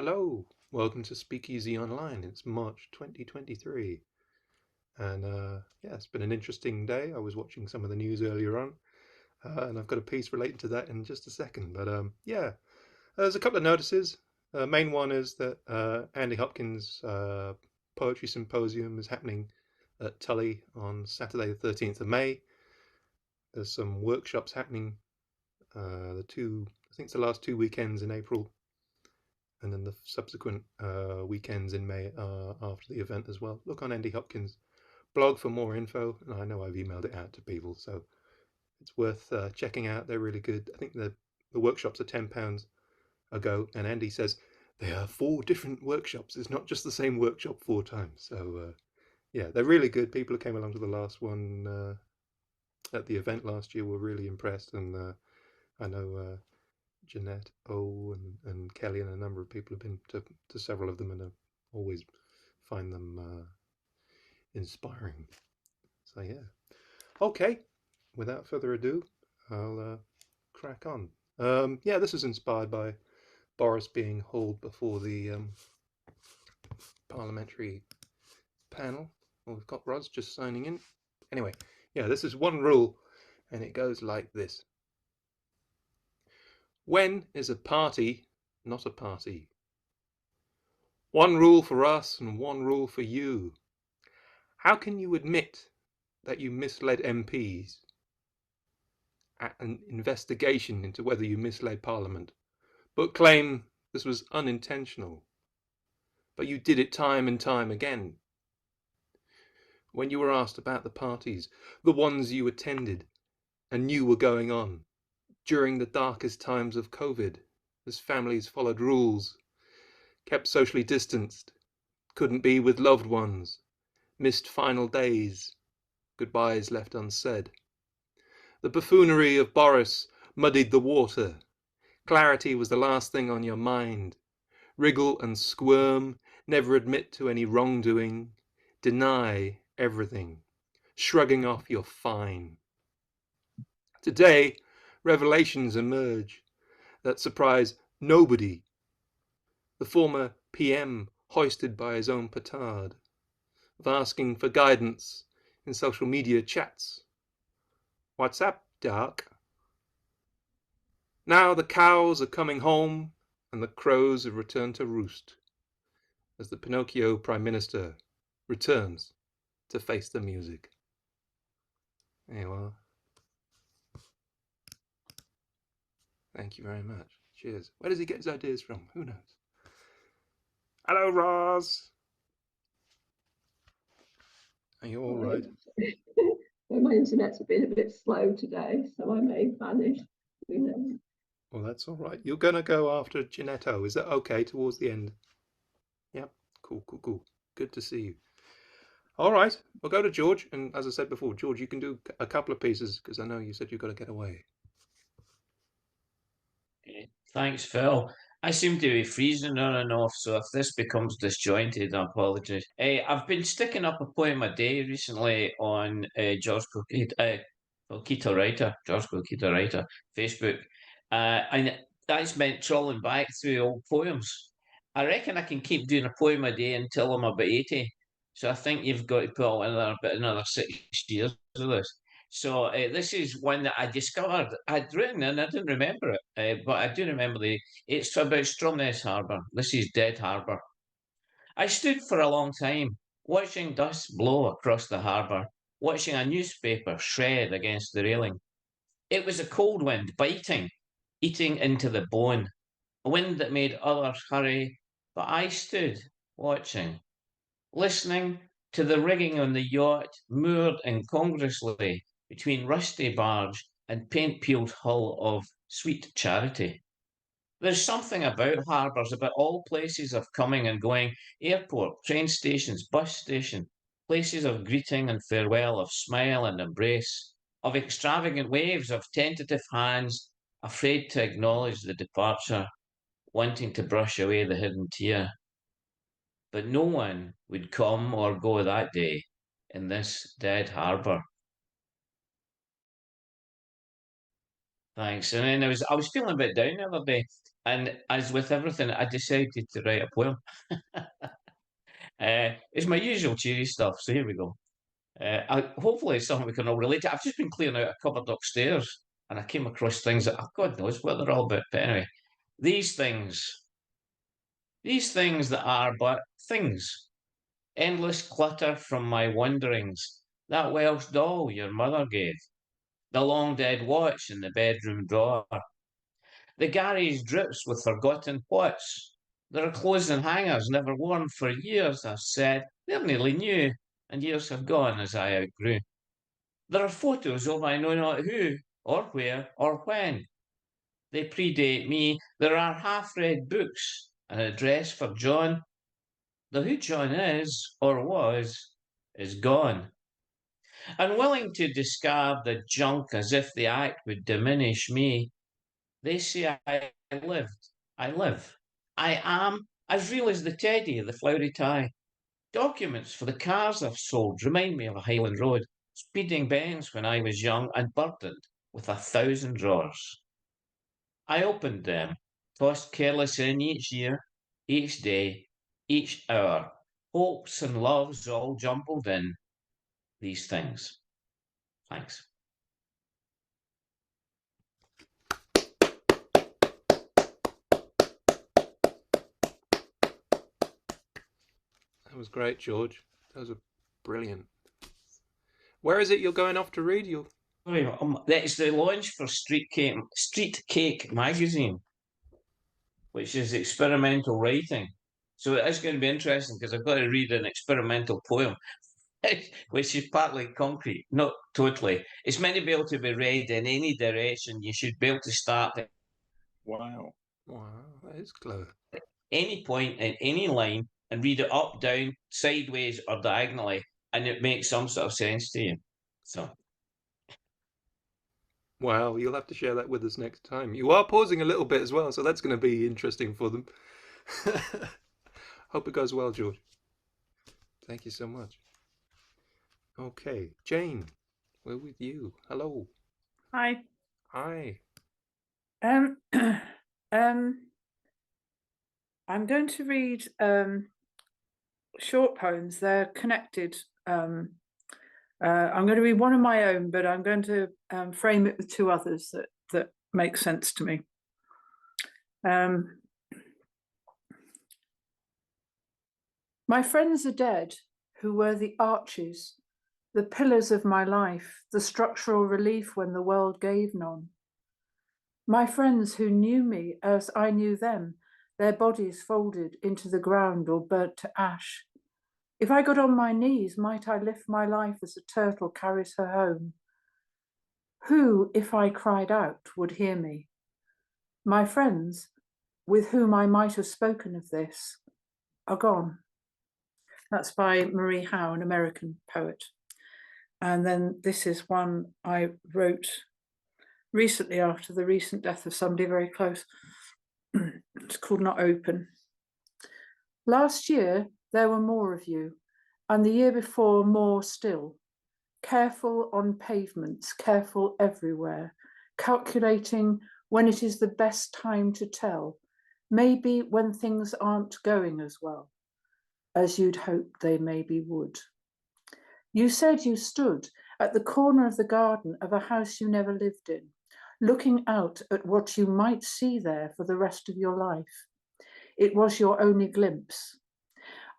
Hello, welcome to SpeakEasy Online. It's March 2023, and yeah, it's been an interesting day. I was watching some of the news earlier on, and I've got a piece relating to that in just a second. But yeah, there's a couple of notices. Main one is that Andy Hopkins' Poetry Symposium is happening at Tully on Saturday, the 13th of May. There's some workshops happening I think it's the last 2 weekends in April, and then the subsequent weekends in May after the event as well. Look on Andy Hopkins' blog for more info. And I know I've emailed it out to people, so it's worth checking out. They're really good. I think the workshops are £10 a go, and Andy says they are 4 different workshops. It's not just the same workshop 4 times. So yeah, they're really good. People who came along to the last one at the event last year were really impressed, and I know Jeanette O and Kelly and a number of people have been to several of them, and I always find them inspiring. So yeah. Okay, without further ado, I'll crack on. Yeah, this is inspired by Boris being hauled before the parliamentary panel. Well, we've got Roz just signing in. Anyway, yeah, this is one rule, and it goes like this. When is a party not a party? One rule for us and one rule for you. How can you admit that you misled MPs at an investigation into whether you misled Parliament, but claim this was unintentional? But you did it time and time again. When you were asked about the parties, the ones you attended and knew were going on, during the darkest times of COVID, as families followed rules, kept socially distanced, couldn't be with loved ones, missed final days, goodbyes left unsaid. The buffoonery of Boris muddied the water. Clarity was the last thing on your mind. Wriggle and squirm, never admit to any wrongdoing, deny everything, shrugging off your fine. Today, revelations emerge that surprise nobody. The former PM hoisted by his own petard, of asking for guidance in social media chats. What's up, Doc? Now the cows are coming home and the crows have returned to roost, as the Pinocchio Prime Minister returns to face the music. There you are. Thank you very much. Cheers. Where does he get his ideas from? Who knows? Hello, Roz. Are you all right? Well, my internet's been a bit slow today, so I may vanish. Well, that's all right. You're going to go after Ginetto. Is that okay towards the end? Yep. Cool, cool, cool. Good to see you. All right. We'll go to George. And as I said before, George, you can do a couple of pieces because I know you said you've got to get away. Thanks, Phil. I seem to be freezing on and off, so if this becomes disjointed, I apologise. I've been sticking up a poem a day recently on George Coquito Writer, George Coquito Writer, Facebook, and that's meant trawling back through old poems. I reckon I can keep doing a poem a day until I'm about 80. So I think you've got to put on another 6 years of this. So this is one that I discovered I'd written and I didn't remember it, but I do remember it's about Stromness Harbour. This is Dead Harbour. I stood for a long time, watching dust blow across the harbour, watching a newspaper shred against the railing. It was a cold wind, biting, eating into the bone, a wind that made others hurry, but I stood watching, listening to the rigging on the yacht moored incongruously between rusty barge and paint-peeled hull of Sweet Charity. There's something about harbours, about all places of coming and going, airport, train stations, bus station, places of greeting and farewell, of smile and embrace, of extravagant waves, of tentative hands, afraid to acknowledge the departure, wanting to brush away the hidden tear. But no one would come or go that day in this dead harbour. Thanks. And then I was feeling a bit down the other day, and as with everything, I decided to write a poem. It's my usual cheery stuff, so here we go. Hopefully it's something we can all relate to. I've just been clearing out a cupboard upstairs, and I came across things that God knows what they're all about. But anyway, these things, these things that are but things, endless clutter from my wanderings, that Welsh doll your mother gave, the long dead watch in the bedroom drawer, the garage drips with forgotten pots. There are clothes and hangers never worn for years, I've said. They're nearly new, and years have gone as I outgrew. There are photos of I know not who, or where, or when. They predate me. There are half-read books, an address for John. The who John is, or was, is gone. Unwilling to discard the junk as if the act would diminish me, they say I lived. I live. I am as real as the teddy, the flowery tie. Documents for the cars I've sold remind me of a Highland Road, speeding Benz when I was young and burdened with 1,000 drawers. I opened them, tossed careless in each year, each day, each hour, hopes and loves all jumbled in. These things. Thanks. That was great, George. Those are brilliant. Where is it you're going off to read? It's the launch for Street Cake magazine, which is experimental writing. So it is going to be interesting because I've got to read an experimental poem, which is partly concrete, not totally. It's meant to be able to be read in any direction. You should be able to start at Wow. Wow, that is clever. any point in any line and read it up, down, sideways, or diagonally, and it makes some sort of sense to you. So, Wow, you'll have to share that with us next time. You are pausing a little bit as well, so that's going to be interesting for them. Hope it goes well, George. Thank you so much. Okay, Jane, we're with you. Hello. Hi. Hi. I'm going to read short poems. They're connected. I'm going to read one of my own, but I'm going to frame it with two others that make sense to me. My friends are dead, who were the arches, the pillars of my life, the structural relief when the world gave none. My friends who knew me as I knew them, their bodies folded into the ground or burnt to ash. If I got on my knees, might I lift my life as a turtle carries her home? Who, if I cried out, would hear me? My friends, with whom I might have spoken of this, are gone. That's by Marie Howe, an American poet. And then this is one I wrote recently after the recent death of somebody very close. It's called Not Open. Last year, there were more of you, and the year before, more still. Careful on pavements, careful everywhere, calculating when it is the best time to tell, maybe when things aren't going as well as you'd hoped they maybe would. You said you stood at the corner of the garden of a house you never lived in, looking out at what you might see there for the rest of your life. It was your only glimpse.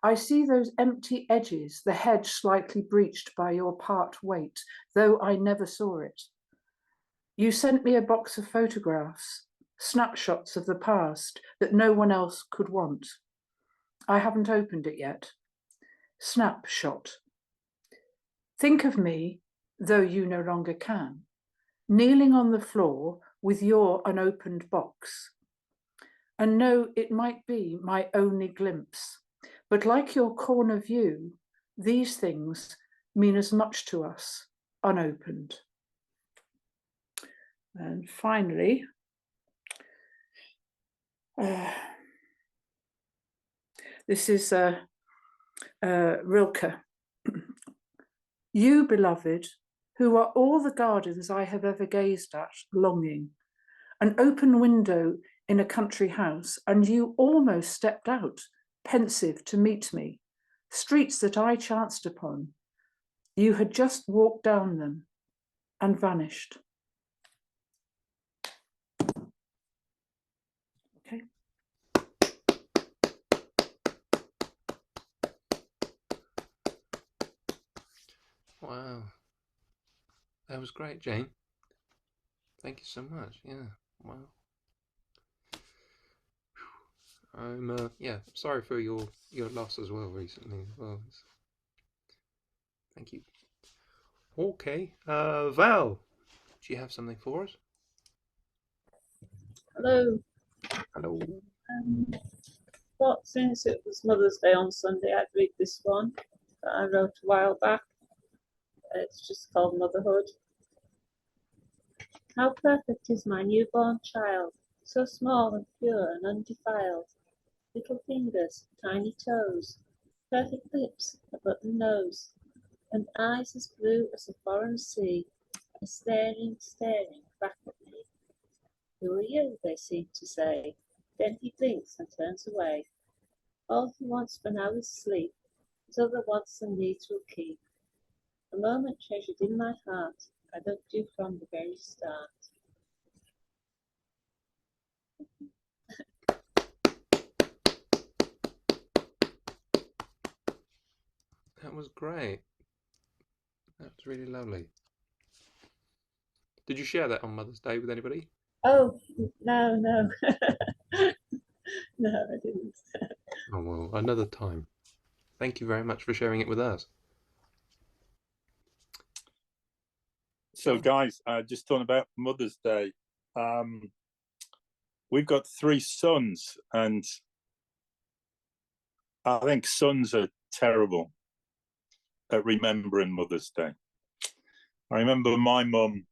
I see those empty edges, the hedge slightly breached by your part weight, though I never saw it. You sent me a box of photographs, snapshots of the past that no one else could want. I haven't opened it yet. Snapshot. Think of me, though you no longer can, kneeling on the floor with your unopened box. And no, it might be my only glimpse, but like your corner view, these things mean as much to us, unopened. And finally, this is Rilke. You, beloved, who are all the gardens I have ever gazed at, longing, an open window in a country house, and you almost stepped out, pensive, to meet me. Streets that I chanced upon. You had just walked down them and vanished. Okay. Wow. That was great, Jane. Thank you so much. Yeah. Wow. I'm yeah, sorry for your loss as well recently as well. Thank you. Okay. Val, do you have something for us? Hello. Hello. But since it was Mother's Day on Sunday, I'd read this one that I wrote a while back. It's just called Motherhood. How perfect is my newborn child, so small and pure and undefiled. Little fingers, tiny toes, perfect lips, a button nose, and eyes as blue as a foreign sea, are staring back at me. Who are you? They seem to say. Then he blinks and turns away. All he wants for now is sleep. His other wants and needs will keep. A moment treasured in my heart, I loved you from the very start. That was great. That was really lovely. Did you share that on Mother's Day with anybody? Oh, no. No, I didn't. Oh, well, another time. Thank you very much for sharing it with us. So, guys, just talking about Mother's Day. We've got 3 sons, and I think sons are terrible at remembering Mother's Day. I remember my mum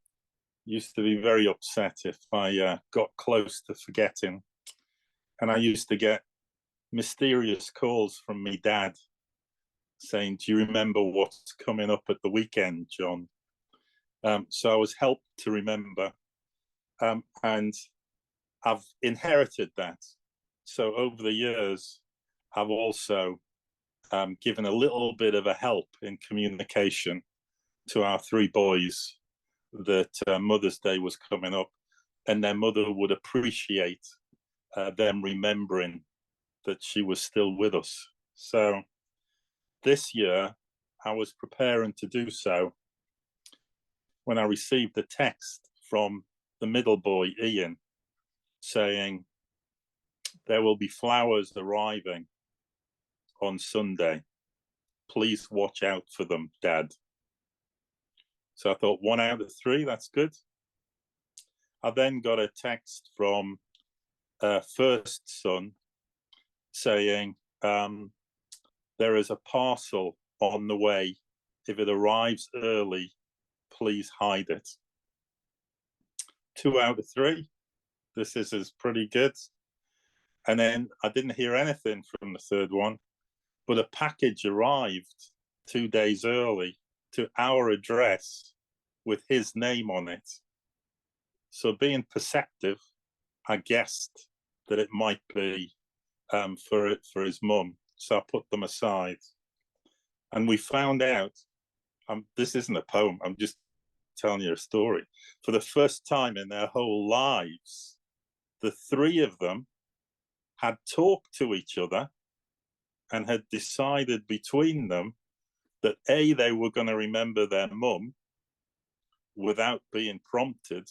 used to be very upset if I got close to forgetting, and I used to get mysterious calls from me dad saying, "Do you remember what's coming up at the weekend, John?" So I was helped to remember, and I've inherited that. So over the years, I've also given a little bit of a help in communication to our 3 boys that Mother's Day was coming up, and their mother would appreciate them remembering that she was still with us. So this year, I was preparing to do so when I received a text from the middle boy, Ian, saying, "There will be flowers arriving on Sunday. Please watch out for them, Dad." So I thought 1 out of 3, that's good. I then got a text from first son saying, "There is a parcel on the way. If it arrives early, please hide it." 2 out of 3. This is pretty good. And then I didn't hear anything from the third one, but a package arrived 2 days early to our address with his name on it. So being perceptive, I guessed that it might be for his mum. So I put them aside. And we found out, this isn't a poem, I'm just telling you a story. For the first time in their whole lives, the 3 of them had talked to each other and had decided between them that A, they were going to remember their mum without being prompted,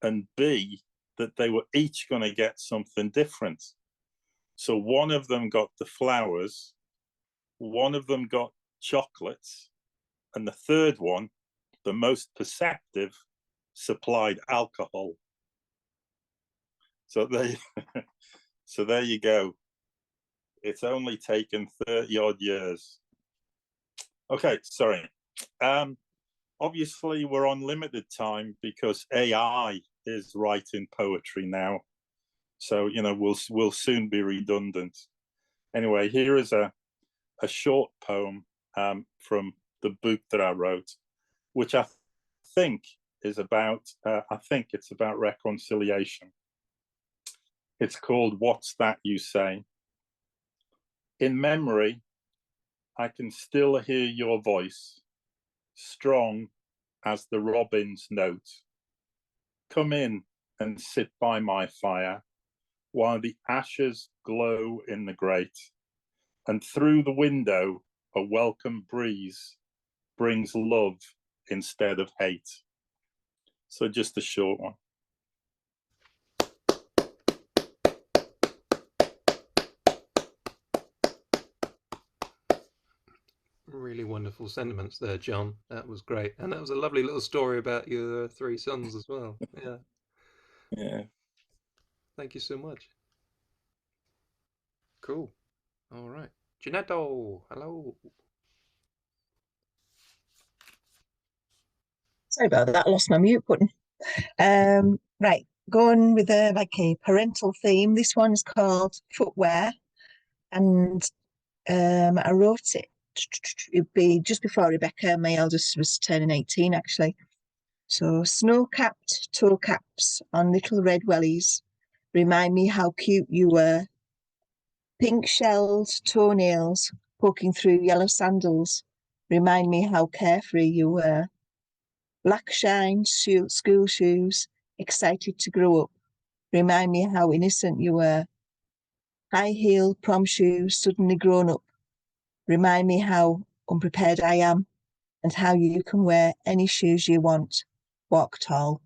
and B, that they were each going to get something different. So one of them got the flowers, one of them got chocolates, and the third one, the most perceptive, supplied alcohol. So there you go. It's only taken 30 odd years. Okay, sorry. Obviously, we're on limited time because AI is writing poetry now. So, we'll soon be redundant. Anyway, here is a short poem from the book that I wrote, which I think is about, I think it's about reconciliation. It's called What's That You Say? In memory, I can still hear your voice, strong as the robin's note. Come in and sit by my fire while the ashes glow in the grate, and through the window a welcome breeze brings love instead of hate. So just a short one. Really wonderful sentiments there, John. That was great. And that was a lovely little story about your three sons as well. Yeah. Yeah. Thank you so much. Cool. All right. Ginetto, hello. Sorry about that, I lost my mute button. Right, going with like a parental theme. This one's called Footwear, and I wrote it. It'd be just before Rebecca, my eldest, was turning 18 actually. So snow-capped toe caps on little red wellies remind me how cute you were. Pink shelled toenails poking through yellow sandals remind me how carefree you were. Black shine school shoes, excited to grow up, remind me how innocent you were. High heel prom shoes, suddenly grown up, remind me how unprepared I am and how you can wear any shoes you want. Walk tall.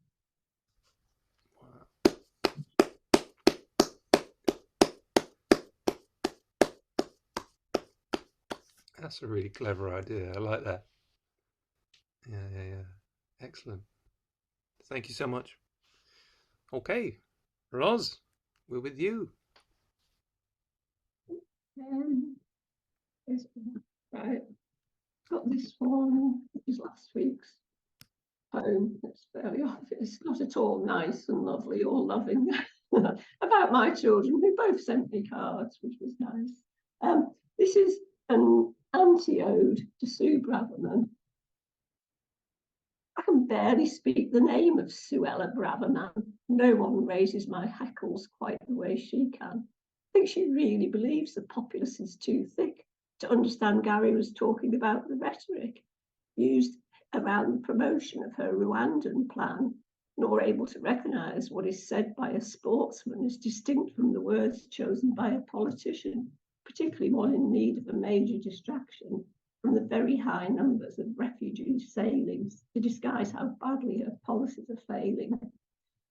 That's a really clever idea. I like that. Yeah. Excellent. Thank you so much. Okay, Roz, we're with you. Right, got this one. It was last week's poem. It's fairly off. It's not at all nice and lovely or loving. About my children, who both sent me cards, which was nice. This is an anti-ode to Sue Braverman. I can barely speak the name of Suella Braverman. No one raises my hackles quite the way she can. I think she really believes the populace is too thick to understand Gary was talking about the rhetoric used around the promotion of her Rwandan plan, nor able to recognise what is said by a sportsman as distinct from the words chosen by a politician, particularly one in need of a major distraction from the very high numbers of refugee sailings to disguise how badly her policies are failing.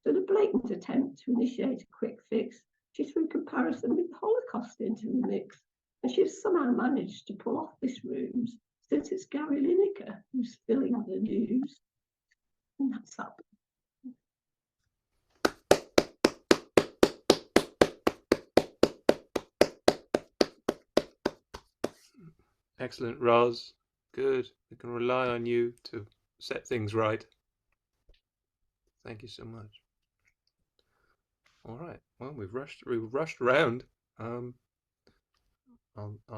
So the blatant attempt to initiate a quick fix, she threw comparison with the Holocaust into the mix, and she's somehow managed to pull off this ruse, since it's Gary Lineker who's filling the news. And that's up. Excellent, Roz. Good. We can rely on you to set things right. Thank you so much. All right. Well, we've rushed around. I'll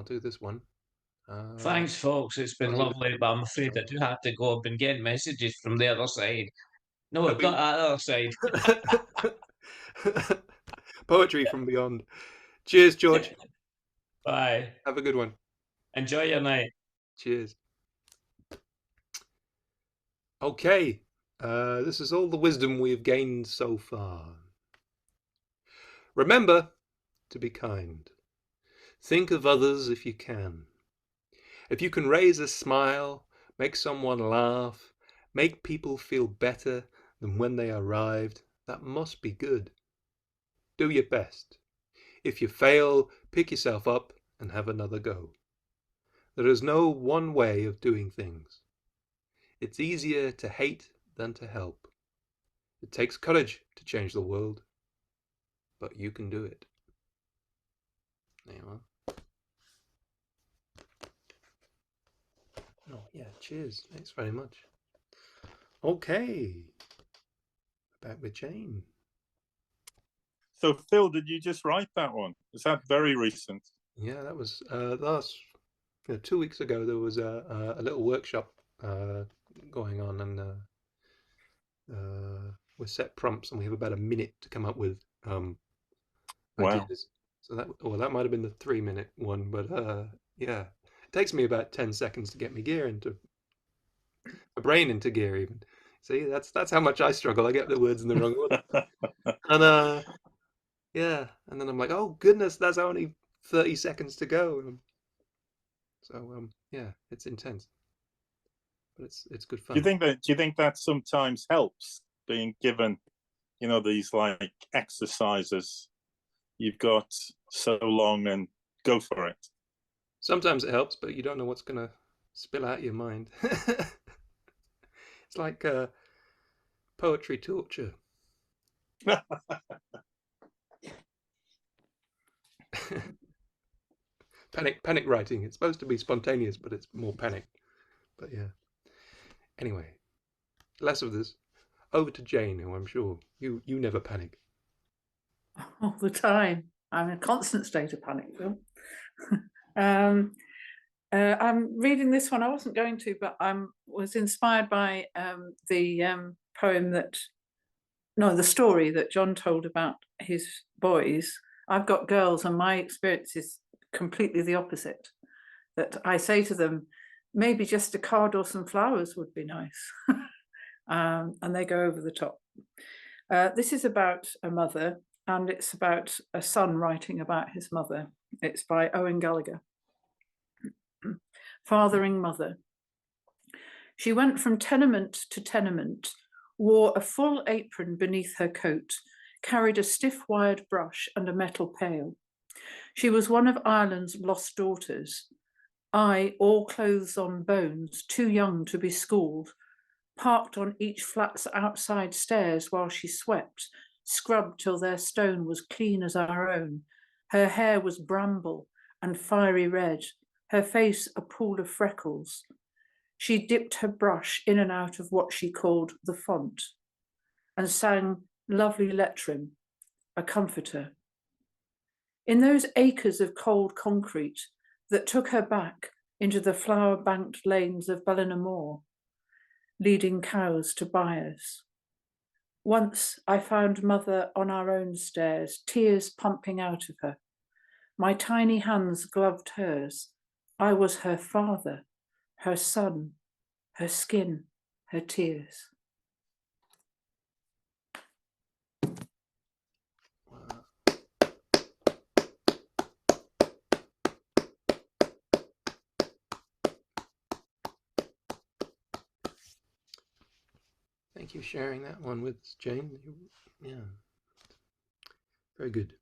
do this one. Thanks, folks. It's been lovely, but I'm afraid I do have to go. I've been getting messages from the other side. No, not the other side. Poetry from beyond. Cheers, George. Bye. Have a good one. Enjoy your night. Cheers. Okay. This is all the wisdom we've gained so far. Remember to be kind. Think of others if you can. If you can raise a smile, make someone laugh, make people feel better than when they arrived, that must be good. Do your best. If you fail, pick yourself up and have another go. There is no one way of doing things. It's easier to hate than to help. It takes courage to change the world, but you can do it. There you are. Oh, yeah, cheers. Thanks very much. Okay. Back with Jane. So, Phil, did you just write that one? Is that very recent? Yeah, that was last 2 weeks ago. There was a little workshop going on, and with set prompts, and we have about a minute to come up with Wow. ideas. So that might have been the 3-minute one, but yeah, it takes me about 10 seconds to get my brain into gear even. See, that's how much I struggle. I get the words in the wrong order. And yeah, and then I'm like, oh goodness, that's only 30 seconds to go. So yeah, it's intense, but it's good fun. Do you think that sometimes helps, being given, you know, these like exercises? You've got so long and go for it. Sometimes it helps, but you don't know what's gonna spill out your mind. It's like poetry torture. Panic writing. It's supposed to be spontaneous, but it's more panic. But yeah. Anyway, less of this. Over to Jane, who I'm sure you never panic. All the time. I'm in a constant state of panic, Phil. I'm reading this one. I wasn't going to, but I was inspired by the poem the story that John told about his boys. I've got girls, and my experience is completely the opposite. That I say to them, maybe just a card or some flowers would be nice. And they go over the top. This is about a mother, and it's about a son writing about his mother. It's by Owen Gallagher. Fathering Mother. She went from tenement to tenement, wore a full apron beneath her coat, carried a stiff wired brush and a metal pail. She was one of Ireland's lost daughters. I, all clothes on bones, too young to be schooled, parked on each flat's outside stairs while she swept, scrubbed till their stone was clean as our own. Her hair was bramble and fiery red, her face a pool of freckles. She dipped her brush in and out of what she called the font, and sang Lovely Lettrim, a comforter. In those acres of cold concrete that took her back into the flower-banked lanes of Ballinamore, leading cows to buyers. Once I found Mother on our own stairs, tears pumping out of her. My tiny hands gloved hers. I was her father, her son, her skin, her tears. Thank you for sharing that one with Jane. Yeah, very good.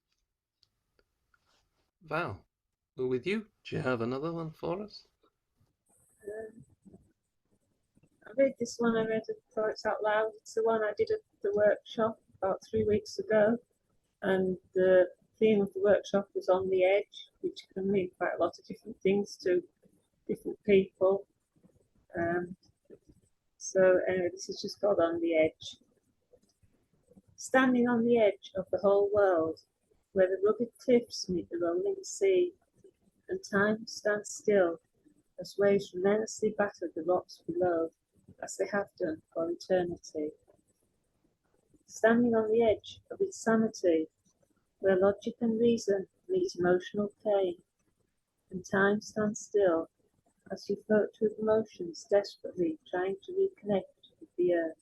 Val, we're with you. Do you have another one for us? I read this one. I read it before it's out loud. It's the one I did at the workshop about 3 weeks ago, and the theme of the workshop was on the edge, which can mean quite a lot of different things to different people. So anyway, this is just called On the Edge. Standing on the edge of the whole world, where the rugged cliffs meet the rolling sea, and time stands still as waves relentlessly batter the rocks below, as they have done for eternity. Standing on the edge of insanity, where logic and reason meet emotional pain, and time stands still as you float through the motions, desperately trying to reconnect with the earth.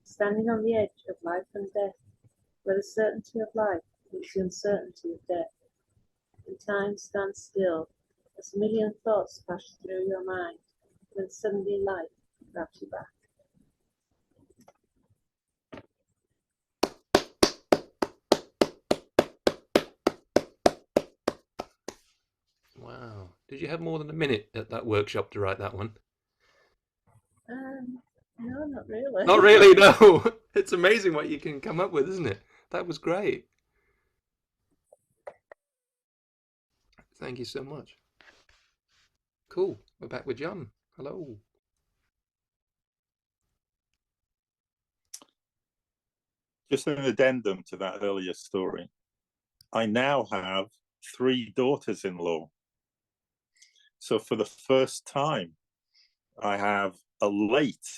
Standing on the edge of life and death, where the certainty of life meets the uncertainty of death, and time stands still as a million thoughts flash through your mind, when suddenly life grabs you back. Wow. Did you have more than a minute at that workshop to write that one? No, not really. Not really, no. It's amazing what you can come up with, isn't it? That was great. Thank you so much. Cool. We're back with John. Hello. Just an addendum to that earlier story. I now have 3 daughters-in-law. So for the first time, I have a late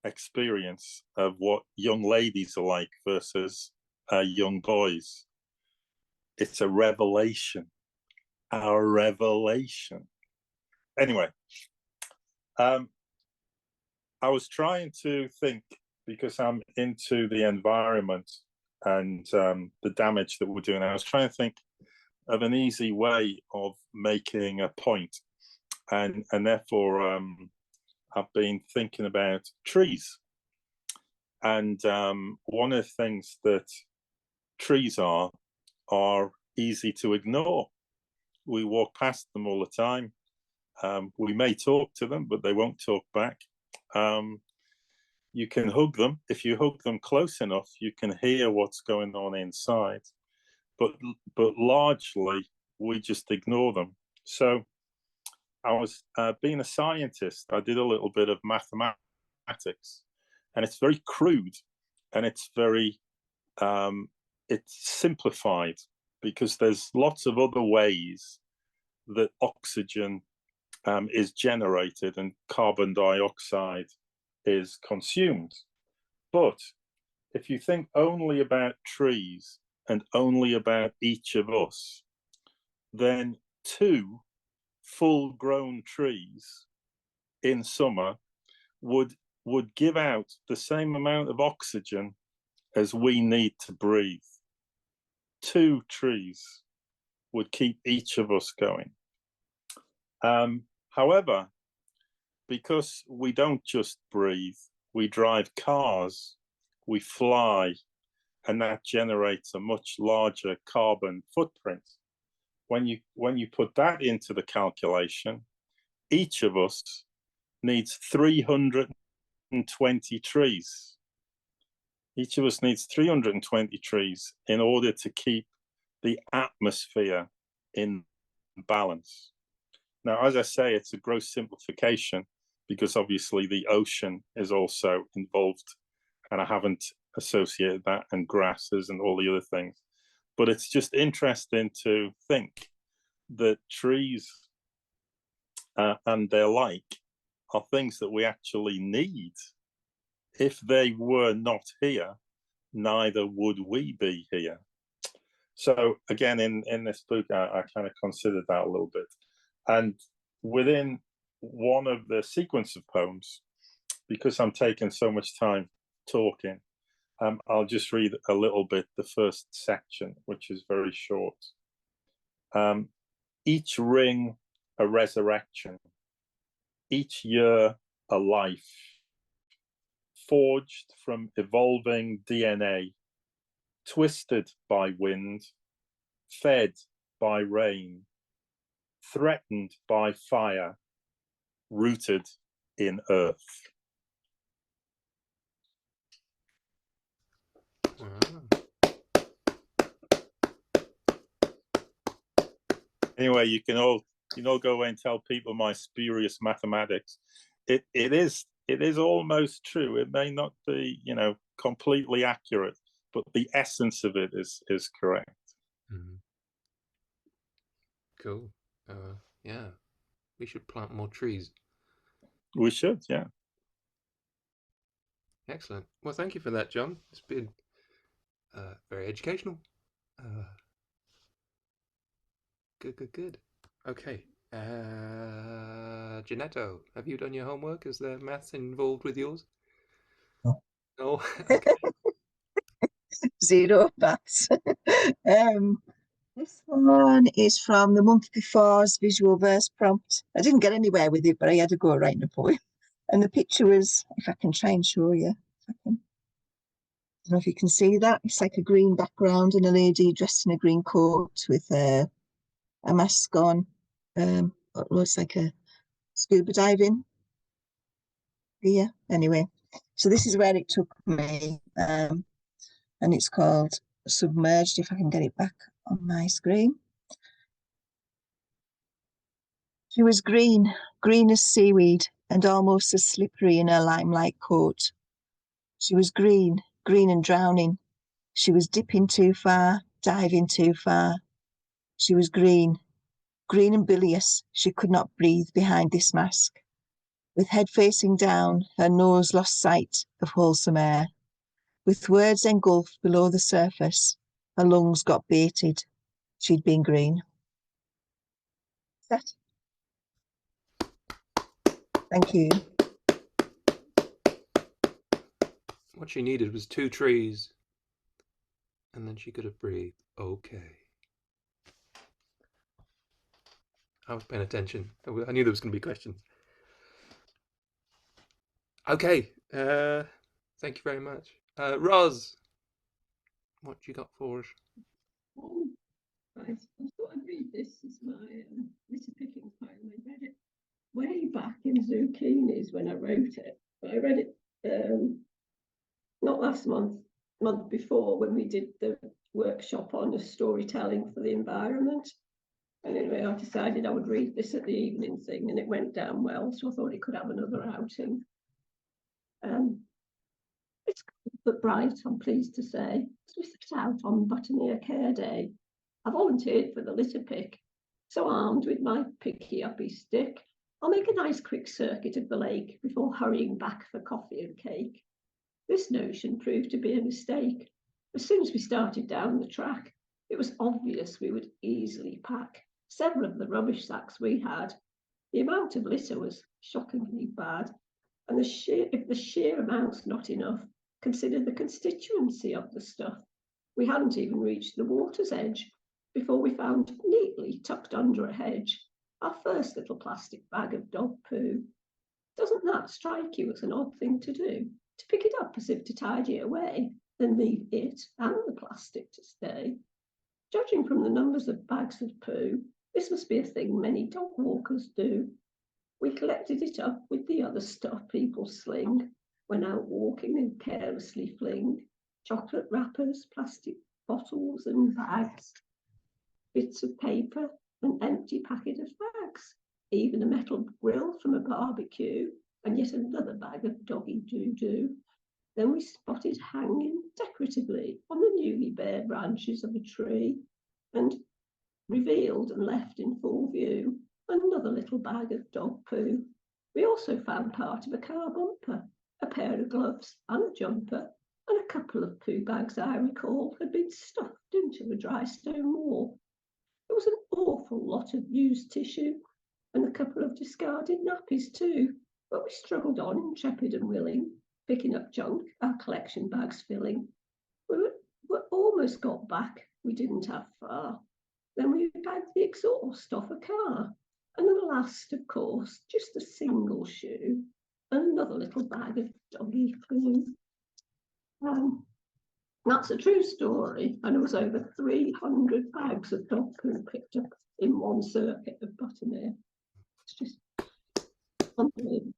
experience of what young ladies are like versus young boys. It's a revelation, our revelation. Anyway, I was trying to think, because I'm into the environment and the damage that we're doing. I was trying to think of an easy way of making a point, and therefore I've been thinking about trees. And one of the things that trees are easy to ignore. We walk past them all the time. We may talk to them, but they won't talk back. You can hug them. If you hug them close enough, you can hear what's going on inside. But largely, we just ignore them. So I was being a scientist, I did a little bit of mathematics, and it's very crude, and it's very it's simplified, because there's lots of other ways that oxygen is generated and carbon dioxide is consumed. But if you think only about trees and only about each of us, then 2 full-grown trees in summer would give out the same amount of oxygen as we need to breathe. 2 trees would keep each of us going. However, because we don't just breathe, we drive cars, we fly, and that generates a much larger carbon footprint. When you put that into the calculation, each of us needs 320 trees. Each of us needs 320 trees in order to keep the atmosphere in balance. Now, as I say, it's a gross simplification, because obviously the ocean is also involved, and I haven't associated that, and grasses and all the other things. But it's just interesting to think that trees and their like are things that we actually need. If they were not here, neither would we be here. So again, in this book, I kind of considered that a little bit. And within one of the sequence of poems, because I'm taking so much time talking, I'll just read a little bit, the first section, which is very short. Each ring a resurrection, each year a life, forged from evolving DNA, twisted by wind, fed by rain, threatened by fire, rooted in earth. Wow. Anyway, you can all go away and tell people my spurious mathematics. It is almost true. It may not be, completely accurate, but the essence of it is correct. Mm-hmm. Cool. Yeah, we should plant more trees. We should, yeah. Excellent. Well, thank you for that, John. It's been very educational. Good. Okay. Janetto, have you done your homework? Is there maths involved with yours? No. No? Okay. 0 maths. This one is from the month before's visual verse prompt. I didn't get anywhere with it, but I had to go writing a poem. And the picture was, if I can try and show you, I don't know if you can see that. It's like a green background and a lady dressed in a green coat with a mask on. It looks like a scuba diving gear. Anyway, so this is where it took me. And it's called Submerged, if I can get it back on my screen. She was green as seaweed, and almost as slippery in her lime-like coat. She was green and drowning. She was dipping too far, diving too far. She was green and bilious. She could not breathe behind this mask. With head facing down, her nose lost sight of wholesome air. With words engulfed below the surface, her lungs got baited. She'd been green. That. Thank you. What she needed was 2 trees, and then she could have breathed. Okay. I was paying attention. I knew there was going to be questions. Okay. Thank you very much. Roz, what you got for us? I thought I'd read this as my litter picking poem. I read it way back in Zucchinis when I wrote it. But I read it not last month before, when we did the workshop on the storytelling for the environment. And anyway, I decided I would read this at the evening thing, and it went down well, so I thought it could have another outing. It's good but bright, I'm pleased to say. As we set out on Buttermere Care Day, I volunteered for the litter pick. So armed with my picky-uppy stick, I'll make a nice quick circuit of the lake before hurrying back for coffee and cake. This notion proved to be a mistake. As soon as we started down the track, it was obvious we would easily pack several of the rubbish sacks we had. The amount of litter was shockingly bad, and if the sheer amount's not enough, consider the constituency of the stuff. We hadn't even reached the water's edge before we found, neatly tucked under a hedge, our first little plastic bag of dog poo. Doesn't that strike you as an odd thing to do? To pick it up as if to tidy it away, then leave it and the plastic to stay? Judging from the numbers of bags of poo, this must be a thing many dog walkers do. We collected it up with the other stuff people sling when out walking and carelessly fling. Chocolate wrappers, plastic bottles and bags, bits of paper, an empty packet of fags, even a metal grill from a barbecue, and yet another bag of doggy doo-doo. Then we spotted hanging decoratively on the newly bare branches of a tree, and revealed and left in full view another little bag of dog poo. We also found part of a car bumper, a pair of gloves and a jumper, and a couple of poo bags I recall had been stuffed into a dry stone wall. There was an awful lot of used tissue and a couple of discarded nappies too, but we struggled on, intrepid and willing, picking up junk, our collection bags filling. We almost got back, we didn't have far. Then we bagged the exhaust off a car, and at last, of course, just a single shoe and another little bag of doggy poo. That's a true story, and it was over 300 bags of dog poo picked up in one circuit of Buttermere. It's just unbelievable.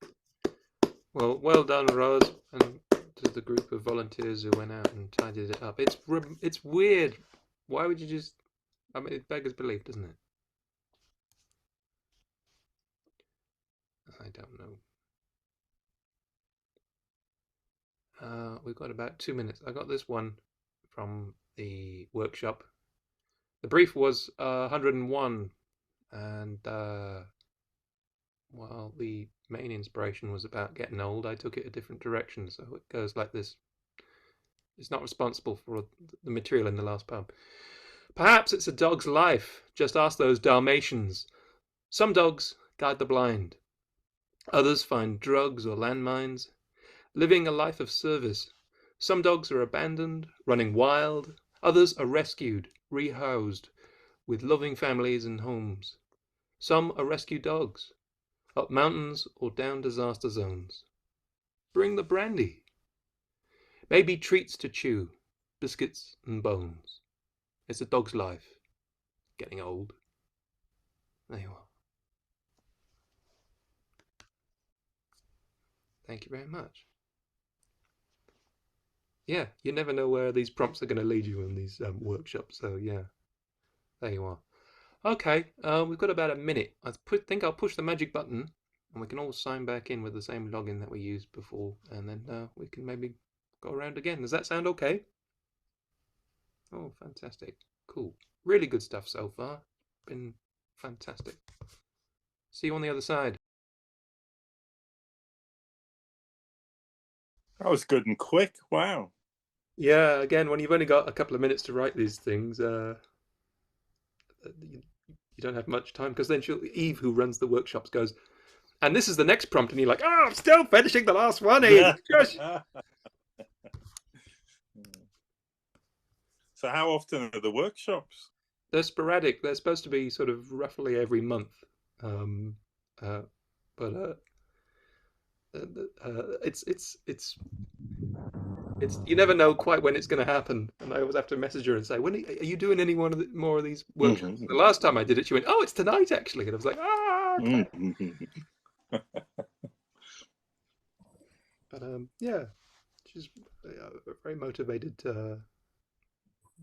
Well, well done, Roz, and to the group of volunteers who went out and tidied it up. It's weird. Why would you just? I mean, it beggars belief, doesn't it? I don't know. We've got about 2 minutes. I got this one from the workshop. The brief was 101, and while the main inspiration was about getting old, I took it a different direction. So it goes like this. It's not responsible for the material in the last poem. Perhaps it's a dog's life. Just ask those Dalmatians. Some dogs guide the blind. Others find drugs or landmines, living a life of service. Some dogs are abandoned, running wild. Others are rescued, rehoused, with loving families and homes. Some are rescue dogs, up mountains or down disaster zones. Bring the brandy. Maybe treats to chew, biscuits and bones. It's a dog's life, getting old. There you are. Thank you very much. Yeah, you never know where these prompts are going to lead you in these workshops. So yeah, there you are. Okay, we've got about a minute. I think I'll push the magic button, and we can all sign back in with the same login that we used before, and then we can maybe go around again. Does that sound okay? Oh, fantastic. Cool. Really good stuff so far. Been fantastic. See you on the other side. That was good and quick. Wow. Yeah, again, when you've only got a couple of minutes to write these things, you don't have much time, because then Eve, who runs the workshops, goes, and this is the next prompt, and you're like, oh, I'm still finishing the last one, Eve. Shush. So how often are the workshops? They're sporadic. They're supposed to be sort of roughly every month, but it's you never know quite when it's going to happen. And I always have to message her and say, when are you doing any more of these workshops? The last time I did it, she went, oh, it's tonight actually, and I was like, okay. But yeah, she's very motivated.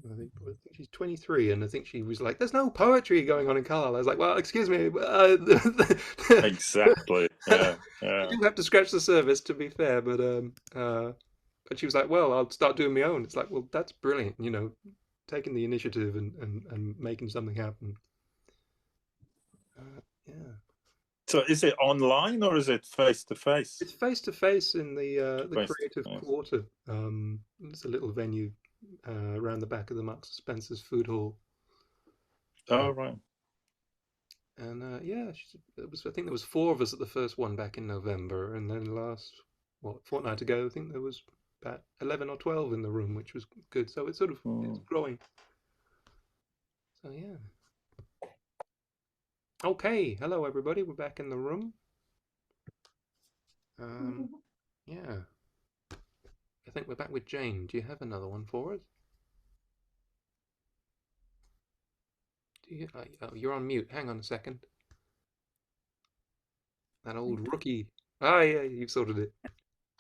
I think she's 23, and I think she was like, "There's no poetry going on in Carlisle." I was like, "Well, excuse me." Exactly. Yeah. You do have to scratch the surface, to be fair, but she was like, "Well, I'll start doing my own." It's like, well, that's brilliant, taking the initiative and making something happen. Yeah. So, is it online or is it face to face? It's face to face in the Creative Quarter. It's a little venue around the back of the Marks and Spencer's food hall. Oh, right. And yeah, I think there was 4 of us at the first one back in November, and then last fortnight ago, I think there was about 11 or 12 in the room, which was good. So it's sort of it's growing. So yeah. Okay, hello everybody. We're back in the room. Yeah. I think we're back with Jane. Do you have another one for us? Do you? Oh, you're on mute. Hang on a second. That old rookie. Ah, yeah, you've sorted it.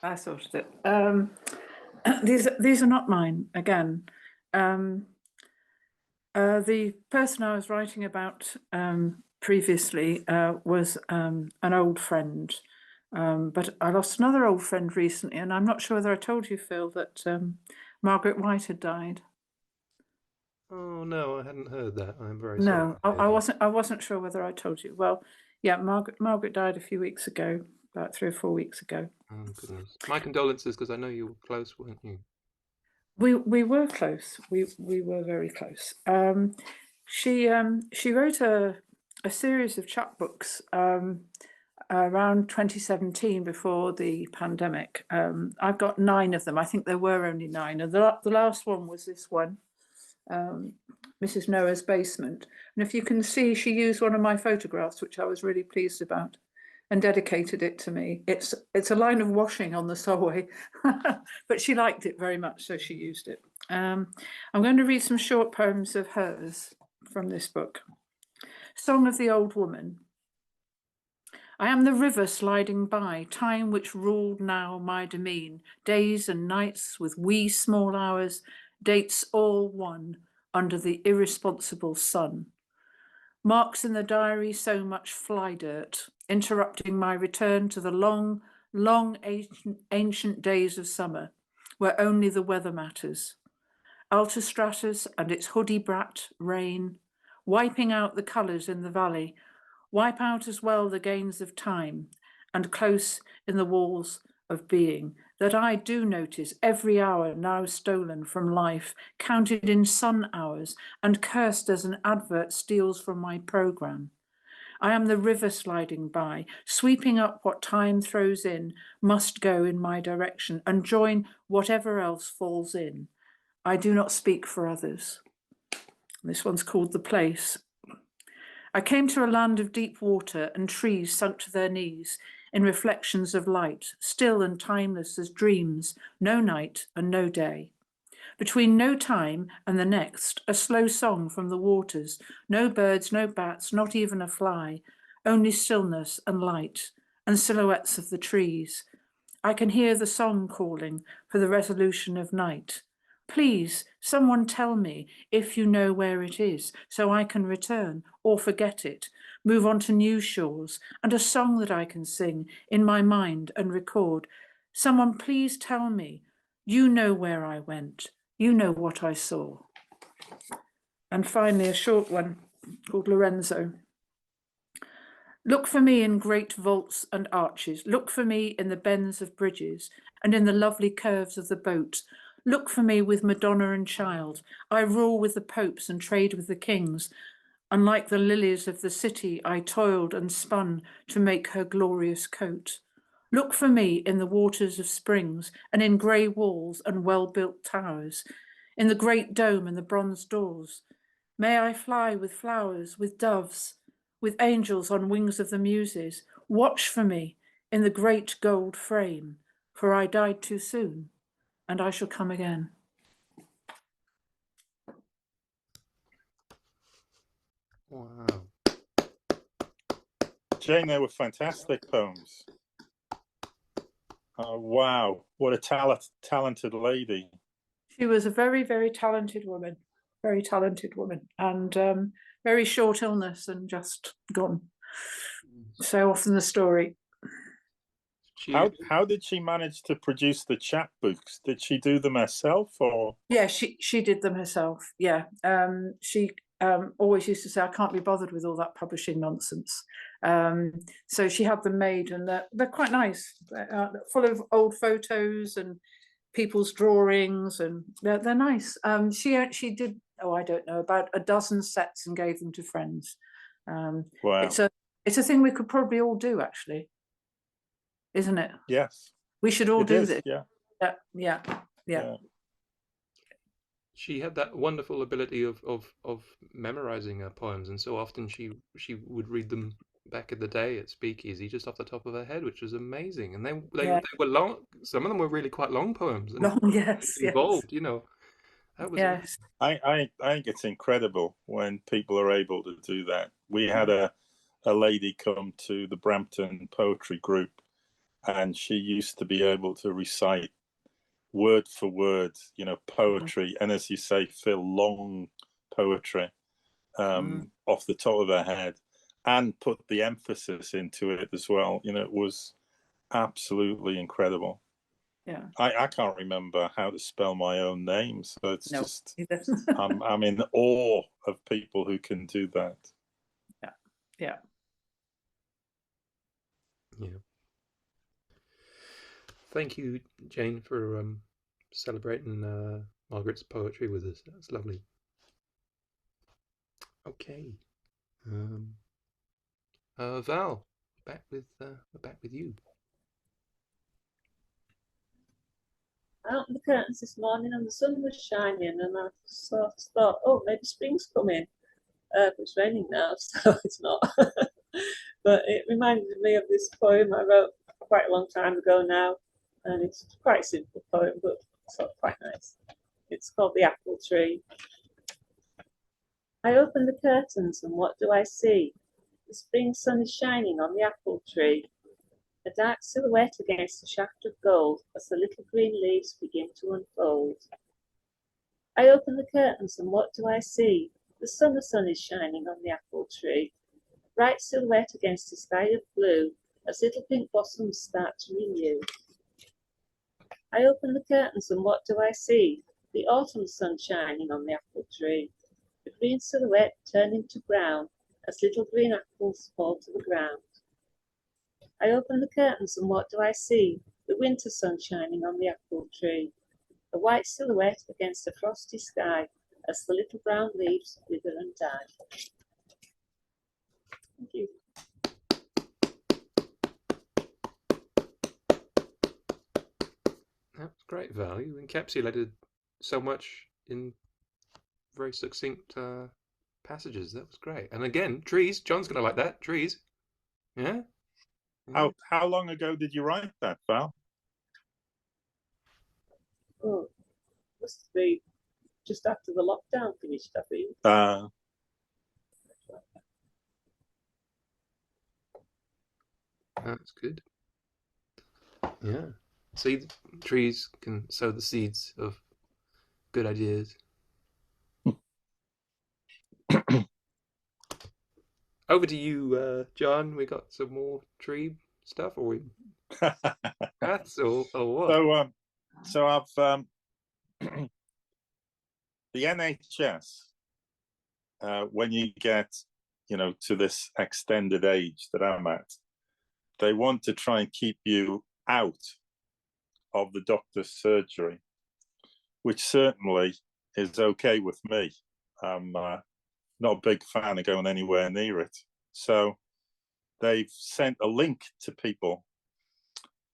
I sorted it. These are not mine. Again, the person I was writing about previously was an old friend. But I lost another old friend recently, and I'm not sure whether I told you, Phil, that Margaret White had died. Oh no, I hadn't heard that. I'm very sorry. No, I wasn't sure whether I told you. Well, yeah, Margaret died a few weeks ago, about 3 or 4 weeks ago. Oh goodness. My condolences, because I know you were close, weren't you? We were close. We were very close. She wrote a series of chapbooks around 2017, before the pandemic. I've got 9 of them. I think there were only 9, and the last one was this one, Mrs. Noah's Basement. And if you can see, she used one of my photographs, which I was really pleased about, and dedicated it to me. It's a line of washing on the Solway, but she liked it very much, so she used it. I'm going to read some short poems of hers from this book. Song of the Old Woman. I am the river sliding by, time which ruled now my demesne, days and nights with wee small hours, dates all one under the irresponsible sun. Marks in the diary, so much fly dirt, interrupting my return to the long, long ancient days of summer, where only the weather matters. Altostratus and its hoodie brat, rain, wiping out the colours in the valley, wipe out as well the gains of time, and close in the walls of being, that I do notice every hour now stolen from life, counted in sun hours, and cursed as an advert steals from my programme. I am the river sliding by, sweeping up what time throws in, must go in my direction, and join whatever else falls in. I do not speak for others. This one's called The Place. I came to a land of deep water and trees sunk to their knees in reflections of light, still and timeless as dreams, no night and no day. Between no time and the next, a slow song from the waters, no birds, no bats, not even a fly, only stillness and light and silhouettes of the trees. I can hear the song calling for the resolution of night. Please, someone tell me if you know where it is, so I can return or forget it, move on to new shores, and a song that I can sing in my mind and record. Someone please tell me, you know where I went, you know what I saw. And finally, a short one called Lorenzo. Look for me in great vaults and arches. Look for me in the bends of bridges and in the lovely curves of the boat. Look for me with Madonna and child. I rule with the popes and trade with the kings. Unlike the lilies of the city, I toiled and spun to make her glorious coat. Look for me in the waters of springs and in grey walls and well-built towers, in the great dome and the bronze doors. May I fly with flowers, with doves, with angels on wings of the muses. Watch for me in the great gold frame, for I died too soon, and I shall come again. Wow. Jane, they were fantastic poems. Oh, wow, what a talented lady. She was a very, very talented woman, and very short illness and just gone. So often the story. How did she manage to produce the chapbooks? Did she do them herself, or? Yeah, she did them herself. Yeah, she always used to say, "I can't be bothered with all that publishing nonsense." So she had them made, and they're quite nice, full of old photos and people's drawings, and they're nice. She did, oh, I don't know, about a dozen sets and gave them to friends. Wow. It's a thing we could probably all do, actually, isn't it? Yes. We should all do this. Yeah. Yeah. She had that wonderful ability of memorizing her poems, and so often she would read them back in the day at SpeakEasy just off the top of her head, which was amazing. And they were long. Some of them were really quite long poems. And long, yes, involved, you know. That was yes. I think it's incredible when people are able to do that. We had a lady come to the Brampton Poetry Group, and she used to be able to recite word for word, you know, poetry, and as you say, Phil, long poetry off the top of her head, and put the emphasis into it as well. You know, it was absolutely incredible. Yeah, I can't remember how to spell my own name, so it's just I'm in awe of people who can do that. Yeah. Thank you, Jane, for celebrating Margaret's poetry with us. That's lovely. Okay, Val, we're back with you. I opened the curtains this morning and the sun was shining, and I sort of thought, oh, maybe spring's coming. But it's raining now, so it's not. But it reminded me of this poem I wrote quite a long time ago now, and it's quite a simple poem, but sort of quite nice. It's called The Apple Tree. I open the curtains, and what do I see? The spring sun is shining on the apple tree, a dark silhouette against a shaft of gold as the little green leaves begin to unfold. I open the curtains, and what do I see? The summer sun is shining on the apple tree, bright silhouette against a sky of blue as little pink blossoms start to renew. I open the curtains, and what do I see? The autumn sun shining on the apple tree, the green silhouette turning to brown as little green apples fall to the ground. I open the curtains, and what do I see? The winter sun shining on the apple tree, a white silhouette against a frosty sky as the little brown leaves wither and die. Thank you. That's great, Val. You encapsulated so much in very succinct passages. That was great. And again, trees. John's gonna like that. Trees. Yeah. How long ago did you write that, Val? Oh, must be just after the lockdown finished, I think. That's good. Yeah. Seed trees can sow the seeds of good ideas. Over to you, John. We got some more tree stuff, or we paths, or what? So I've the NHS. When you get, you know, to this extended age that I'm at, they want to try and keep you out of the doctor's surgery, which certainly is okay with me. I'm not a big fan of going anywhere near it. So they've sent a link to people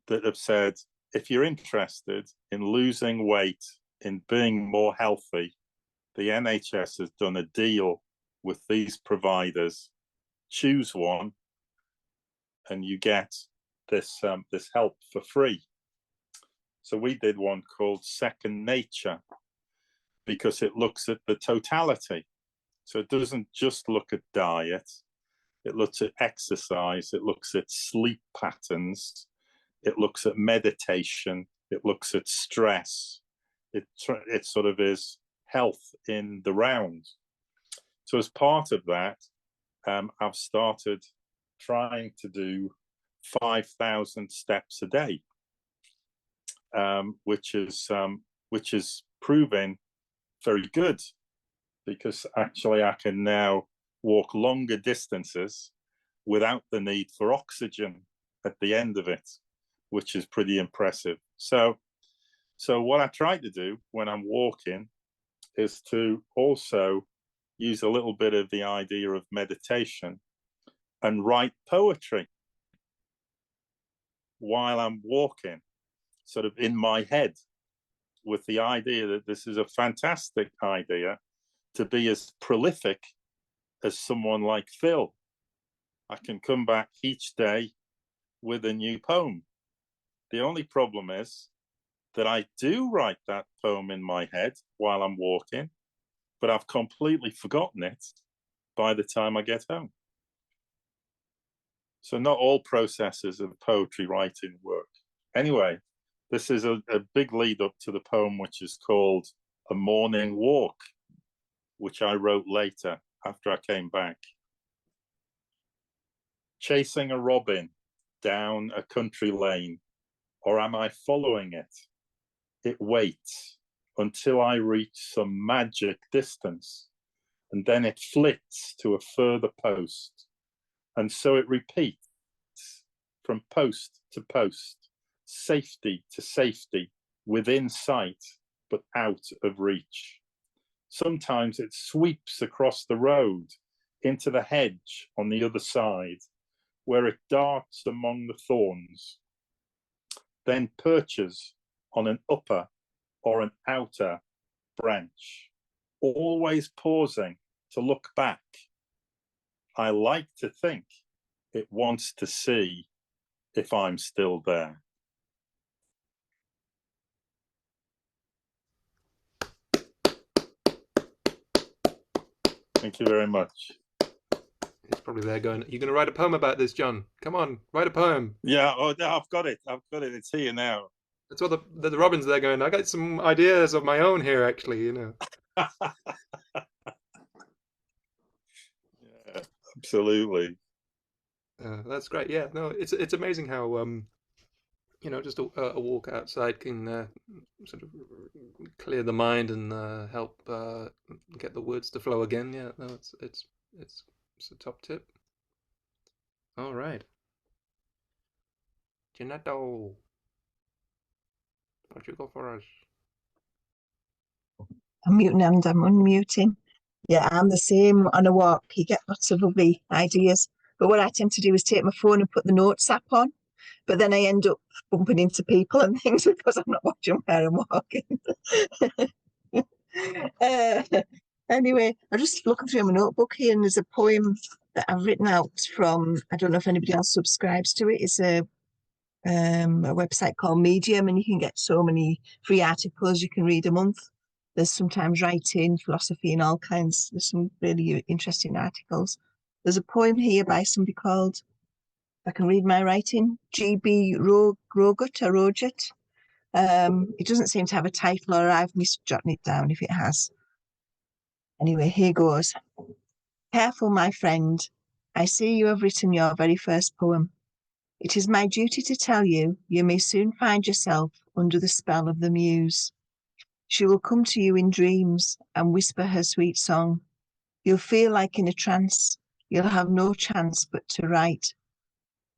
that have said, if you're interested in losing weight, in being more healthy, the NHS has done a deal with these providers. Choose one and you get this help for free. So we did one called Second Nature, because it looks at the totality. So it doesn't just look at diet, it looks at exercise, it looks at sleep patterns, it looks at meditation, it looks at stress. It sort of is health in the round. So as part of that, I've started trying to do 5,000 steps a day, which is proving very good, because actually I can now walk longer distances without the need for oxygen at the end of it, which is pretty impressive. So what I try to do when I'm walking is to also use a little bit of the idea of meditation and write poetry while I'm walking, sort of in my head, with the idea that this is a fantastic idea to be as prolific as someone like Phil. I can come back each day with a new poem. The only problem is that I do write that poem in my head while I'm walking, but I've completely forgotten it by the time I get home. So not all processes of poetry writing work. Anyway, this is a big lead up to the poem, which is called A Morning Walk, which I wrote later after I came back. Chasing a robin down a country lane, or am I following it? It waits until I reach some magic distance, and then it flits to a further post. And so it repeats from post to post, safety to safety, within sight, but out of reach. Sometimes it sweeps across the road into the hedge on the other side, where it darts among the thorns, then perches on an upper or an outer branch, always pausing to look back. I like to think it wants to see if I'm still there. Thank you very much. It's probably there going, you're going to write a poem about this, John. Come on, write a poem. Yeah, oh, I've got it. It's here now. That's what the Robins there going, I got some ideas of my own here, actually, you know. Yeah, absolutely. That's great. Yeah, no, it's amazing how you know, just a walk outside can sort of clear the mind and help get the words to flow again. Yeah, no, it's a top tip. All right, Ginato, what you go for us? I'm muting and I'm unmuting. Yeah, I'm the same. On a walk, you get lots of lovely ideas. But what I tend to do is take my phone and put the notes app on. But then I end up bumping into people and things because I'm not watching where I'm walking. Anyway, I'm just looking through my notebook here, and there's a poem that I've written out from, I don't know if anybody else subscribes to it. It's a website called Medium, and you can get so many free articles you can read a month. There's sometimes writing, philosophy, and all kinds. There's some really interesting articles. There's a poem here by somebody called, if I can read my writing, G.B. Roget. It doesn't seem to have a title, or I've misjotted it down if it has. Anyway, here goes. Careful, my friend. I see you have written your very first poem. It is my duty to tell you, you may soon find yourself under the spell of the muse. She will come to you in dreams and whisper her sweet song. You'll feel like in a trance. You'll have no chance but to write.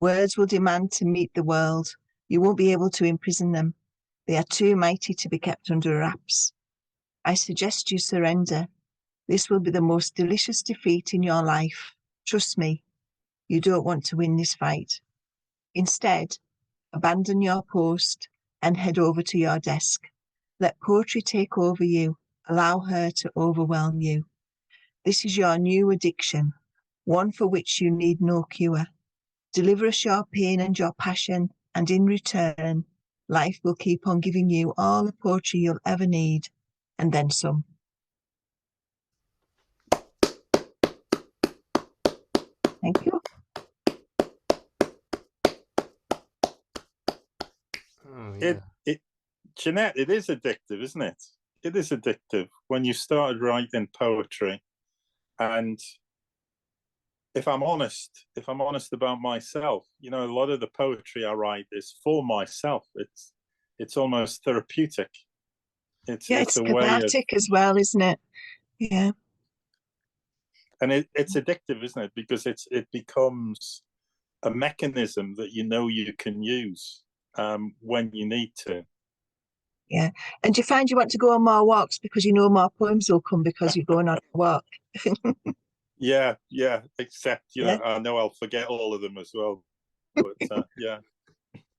Words will demand to meet the world. You won't be able to imprison them. They are too mighty to be kept under wraps. I suggest you surrender. This will be the most delicious defeat in your life. Trust me, you don't want to win this fight. Instead, abandon your post and head over to your desk. Let poetry take over you. Allow her to overwhelm you. This is your new addiction, one for which you need no cure. Deliver us your pain and your passion, and in return, life will keep on giving you all the poetry you'll ever need, and then some. Thank you. Oh, yeah. Jeanette, it is addictive, isn't it? It is addictive when you started writing poetry. And if I'm honest about myself, you know, a lot of the poetry I write is for myself. It's almost therapeutic. It's It's a way of, cathartic as well, isn't it? Yeah. and it's addictive, isn't it? Because it becomes a mechanism that you know you can use when you need to. Yeah. And you find you want to go on more walks because you know more poems will come because you're going on a walk. Yeah, except, you know, I know I'll forget all of them as well. But yeah.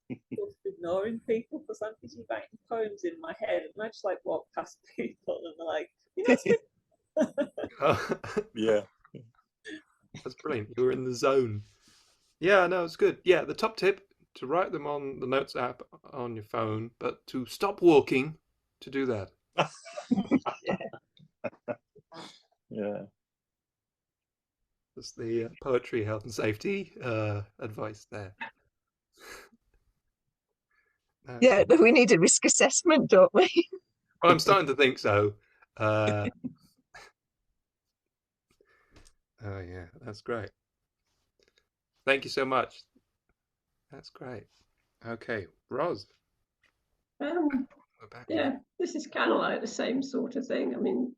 Just ignoring people because I'm busy writing poems in my head and I just like walk past people and they're like, you know, Oh, Yeah. that's brilliant. You were in the zone. Yeah, no, it's good. Yeah, the top tip, to write them on the Notes app on your phone, but to stop walking to do that. Yeah. That's the poetry, health and safety advice there. Yeah, we need a risk assessment, don't we? Well, I'm starting to think so. Oh yeah, that's great. Thank you so much. That's great. Okay, Roz. We're back. Yeah, this is kind of like the same sort of thing. I mean,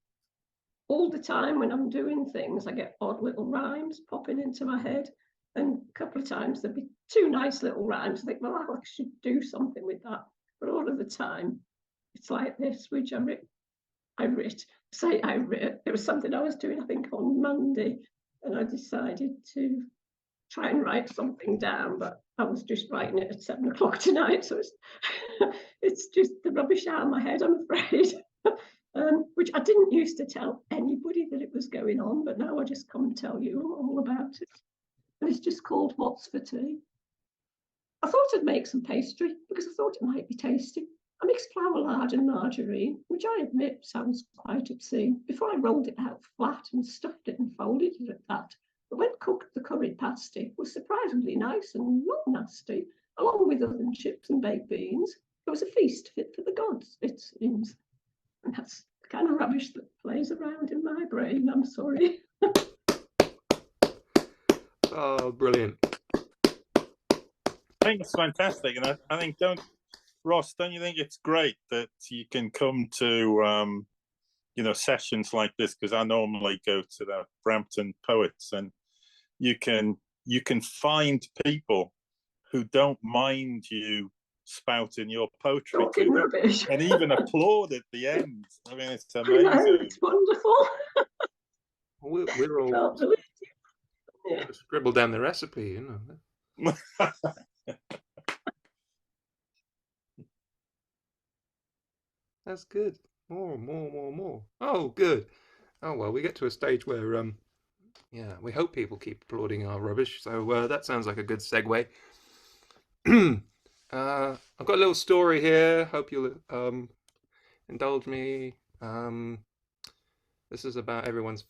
all the time when I'm doing things, I get odd little rhymes popping into my head. And a couple of times there'd be two nice little rhymes. I think, well, I should do something with that. But all of the time, it's like this, which It was something I was doing, I think, on Monday. And I decided to try and write something down, but I was just writing it at 7 o'clock tonight. So it's just the rubbish out of my head, I'm afraid. Which I didn't used to tell anybody that it was going on, but now I just come and tell you all about it. And it's just called What's for Tea. I thought I'd make some pastry because I thought it might be tasty. I mixed flour, lard and margarine, which I admit sounds quite obscene, before I rolled it out flat and stuffed it and folded it at that. But when cooked, the curried pasty was surprisingly nice and not nasty, along with oven chips and baked beans. It was a feast fit for the gods, it seems. And that's the kind of rubbish that plays around in my brain, I'm sorry. Oh, brilliant. I think it's fantastic. And I think, Ross, don't you think it's great that you can come to, you know, sessions like this? Because I normally go to the Brampton Poets, and you can find people who don't mind you spouting your poetry to them, Rubbish. and even applaud at the end. I mean, it's I know, amazing. it's wonderful. We're all scribble down the recipe, you know. That's good. More. Oh, good. Oh well, we get to a stage where yeah, we hope people keep applauding our rubbish. So that sounds like a good segue. I've got a little story here. Hope you'll indulge me. This is about everyone's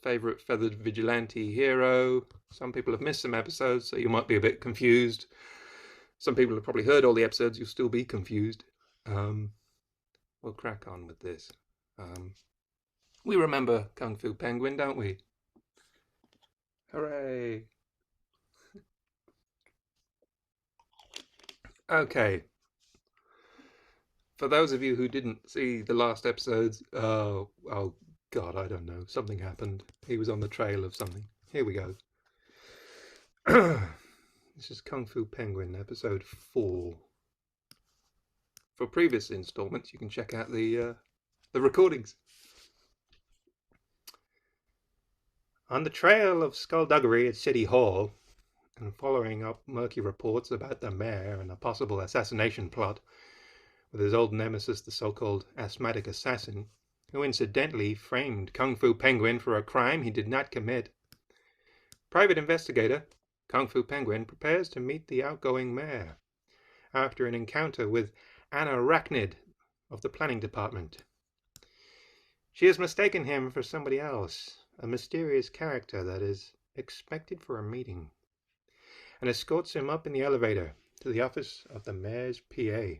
favorite feathered vigilante hero. Some people have missed some episodes, so you might be a bit confused. Some people have probably heard all the episodes. You'll still be confused. We'll crack on with this. We remember Kung Fu Penguin, don't we? Hooray! Okay. For those of you who didn't see the last episodes, oh God, I don't know. Something happened. He was on the trail of something. Here we go. This is Kung Fu Penguin, episode 4. for previous installments, you can check out the recordings. On the trail of skullduggery at City Hall, and following up murky reports about the mayor and a possible assassination plot with his old nemesis, the so-called asthmatic assassin, who incidentally framed Kung Fu Penguin for a crime he did not commit, private investigator Kung Fu Penguin prepares to meet the outgoing mayor after an encounter with an arachnid of the planning department. She has mistaken him for somebody else, a mysterious character that is expected for a meeting, and escorts him up in the elevator to the office of the mayor's PA.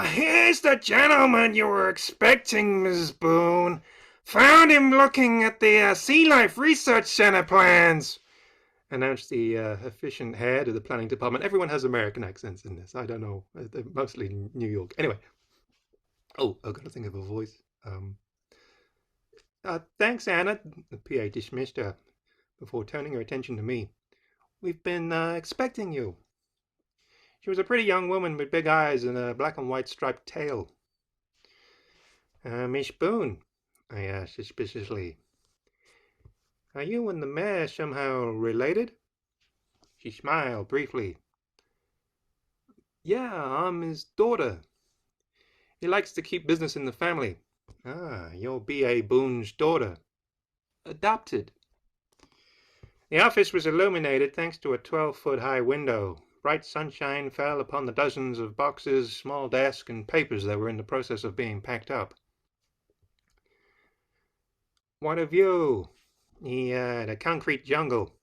Here's the gentleman you were expecting, Ms. Boone. Found him looking at the Sea Life Research Center plans, announced the efficient head of the planning department. Everyone has American accents in this. I don't know. They're mostly New York. Anyway. Oh, I've got to think of a voice. Thanks, Anna. The PA dismissed her before turning her attention to me. We've been expecting you. She was a pretty young woman with big eyes and a black and white striped tail. Miss Boone, I asked suspiciously. Are you and the mayor somehow related? She smiled briefly. Yeah, I'm his daughter. He likes to keep business in the family. Ah, you're B.A. Boone's daughter. Adopted. The office was illuminated thanks to a 12-foot high window. Bright sunshine fell upon the dozens of boxes, small desks, and papers that were in the process of being packed up. What a view! The concrete jungle.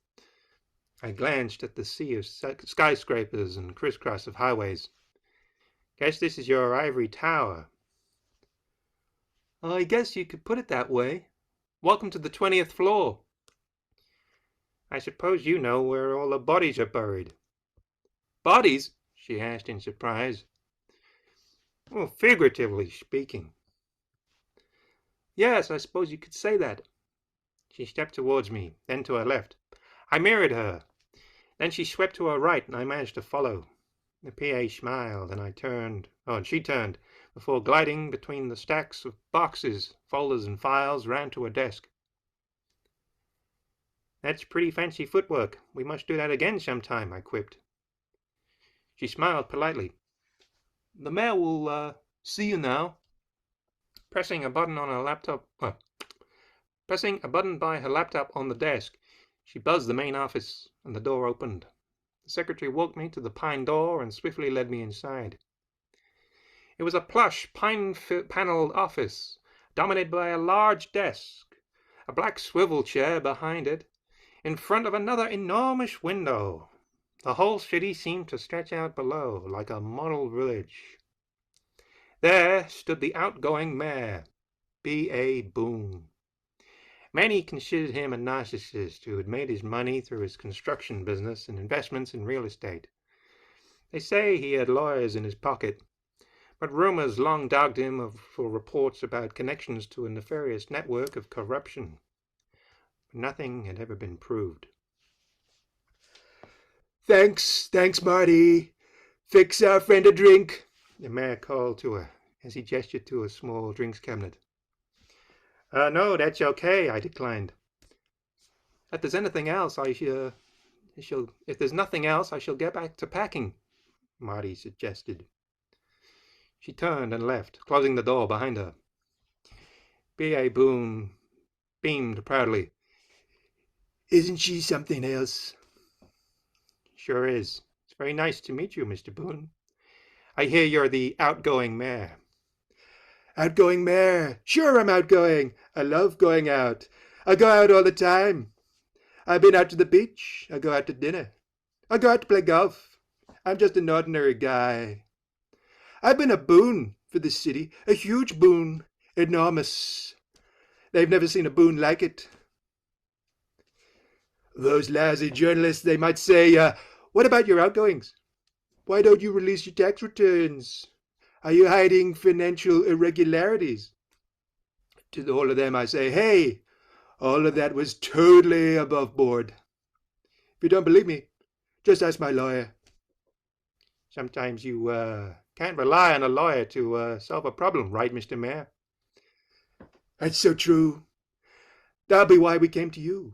I glanced at the sea of skyscrapers and crisscross of highways. Guess this is your ivory tower. I guess you could put it that way. Welcome to the 20th floor. I suppose you know where all the bodies are buried. Bodies? She asked in surprise. Well, figuratively speaking. Yes, I suppose you could say that. She stepped towards me, then to her left. I mirrored her. Then she swept to her right, and I managed to follow. The PA smiled, and she turned, before gliding between the stacks of boxes, folders, and files, round to her desk. That's pretty fancy footwork. We must do that again sometime, I quipped. She smiled politely. The mayor will see you now. Pressing a button by her laptop on the desk, she buzzed the main office, and the door opened. The secretary walked me to the pine door and swiftly led me inside. It was a plush, pine-paneled office, dominated by a large desk, a black swivel chair behind it, in front of another enormous window. The whole city seemed to stretch out below, like a model village. There stood the outgoing mayor, B.A. Boone. Many considered him a narcissist who had made his money through his construction business and investments in real estate. They say he had lawyers in his pocket, but rumors long dogged him for reports about connections to a nefarious network of corruption. But nothing had ever been proved. Thanks, Marty. Fix our friend a drink, the mayor called to her as he gestured to a small drinks cabinet. No, that's okay, I declined. If there's nothing else, I shall get back to packing, Marty suggested. She turned and left, closing the door behind her. B.A. Boone beamed proudly. Isn't she something else? Sure is. It's very nice to meet you, Mr. Boone. I hear you're the outgoing mayor. Outgoing mayor? Sure, I'm outgoing. I love going out. I go out all the time. I've been out to the beach. I go out to dinner. I go out to play golf. I'm just an ordinary guy. I've been a boon for this city, a huge boon, enormous. They've never seen a boon like it. Those lousy journalists, they might say, what about your outgoings? Why don't you release your tax returns? Are you hiding financial irregularities? To all of them I say, hey, all of that was totally above board. If you don't believe me, just ask my lawyer. Sometimes you can't rely on a lawyer to solve a problem, right, Mr. Mayor? That's so true. That'll be why we came to you.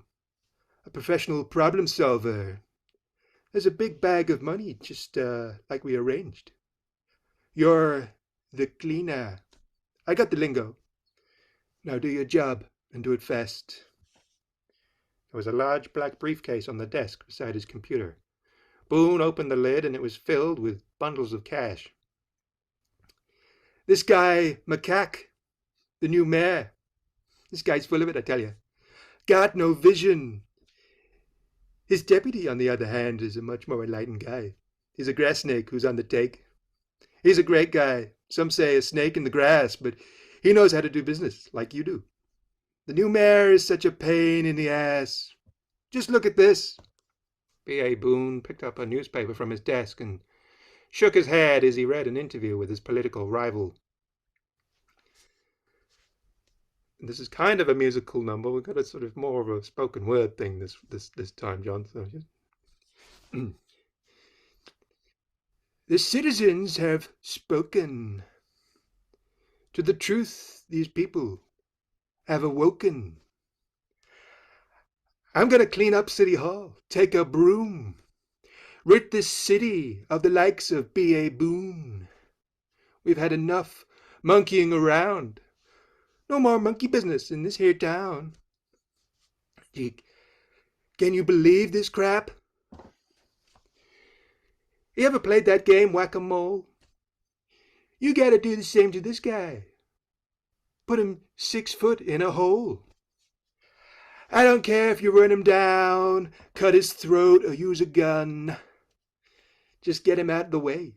A professional problem solver. There's a big bag of money, just like we arranged. You're the cleaner. I got the lingo. Now do your job, and do it fast. There was a large black briefcase on the desk beside his computer. Boone opened the lid, and it was filled with bundles of cash. This guy, Macaque, the new mayor, this guy's full of it, I tell you. Got no vision. His deputy, on the other hand, is a much more enlightened guy. He's a grass snake who's on the take. He's a great guy. Some say a snake in the grass, but he knows how to do business, like you do. The new mayor is such a pain in the ass. Just look at this. B.A. Boone picked up a newspaper from his desk and shook his head as he read an interview with his political rival. This is kind of a musical number. We've got a sort of more of a spoken word thing this time, John. So the citizens have spoken. To the truth, these people have awoken. I'm going to clean up City Hall, take a broom, rid this city of the likes of B.A. Boone. We've had enough monkeying around. No more monkey business in this here town. Gee, can you believe this crap? You ever played that game, Whack-A-Mole? You gotta do the same to this guy. Put him 6 foot in a hole. I don't care if you run him down, cut his throat, or use a gun. Just get him out of the way.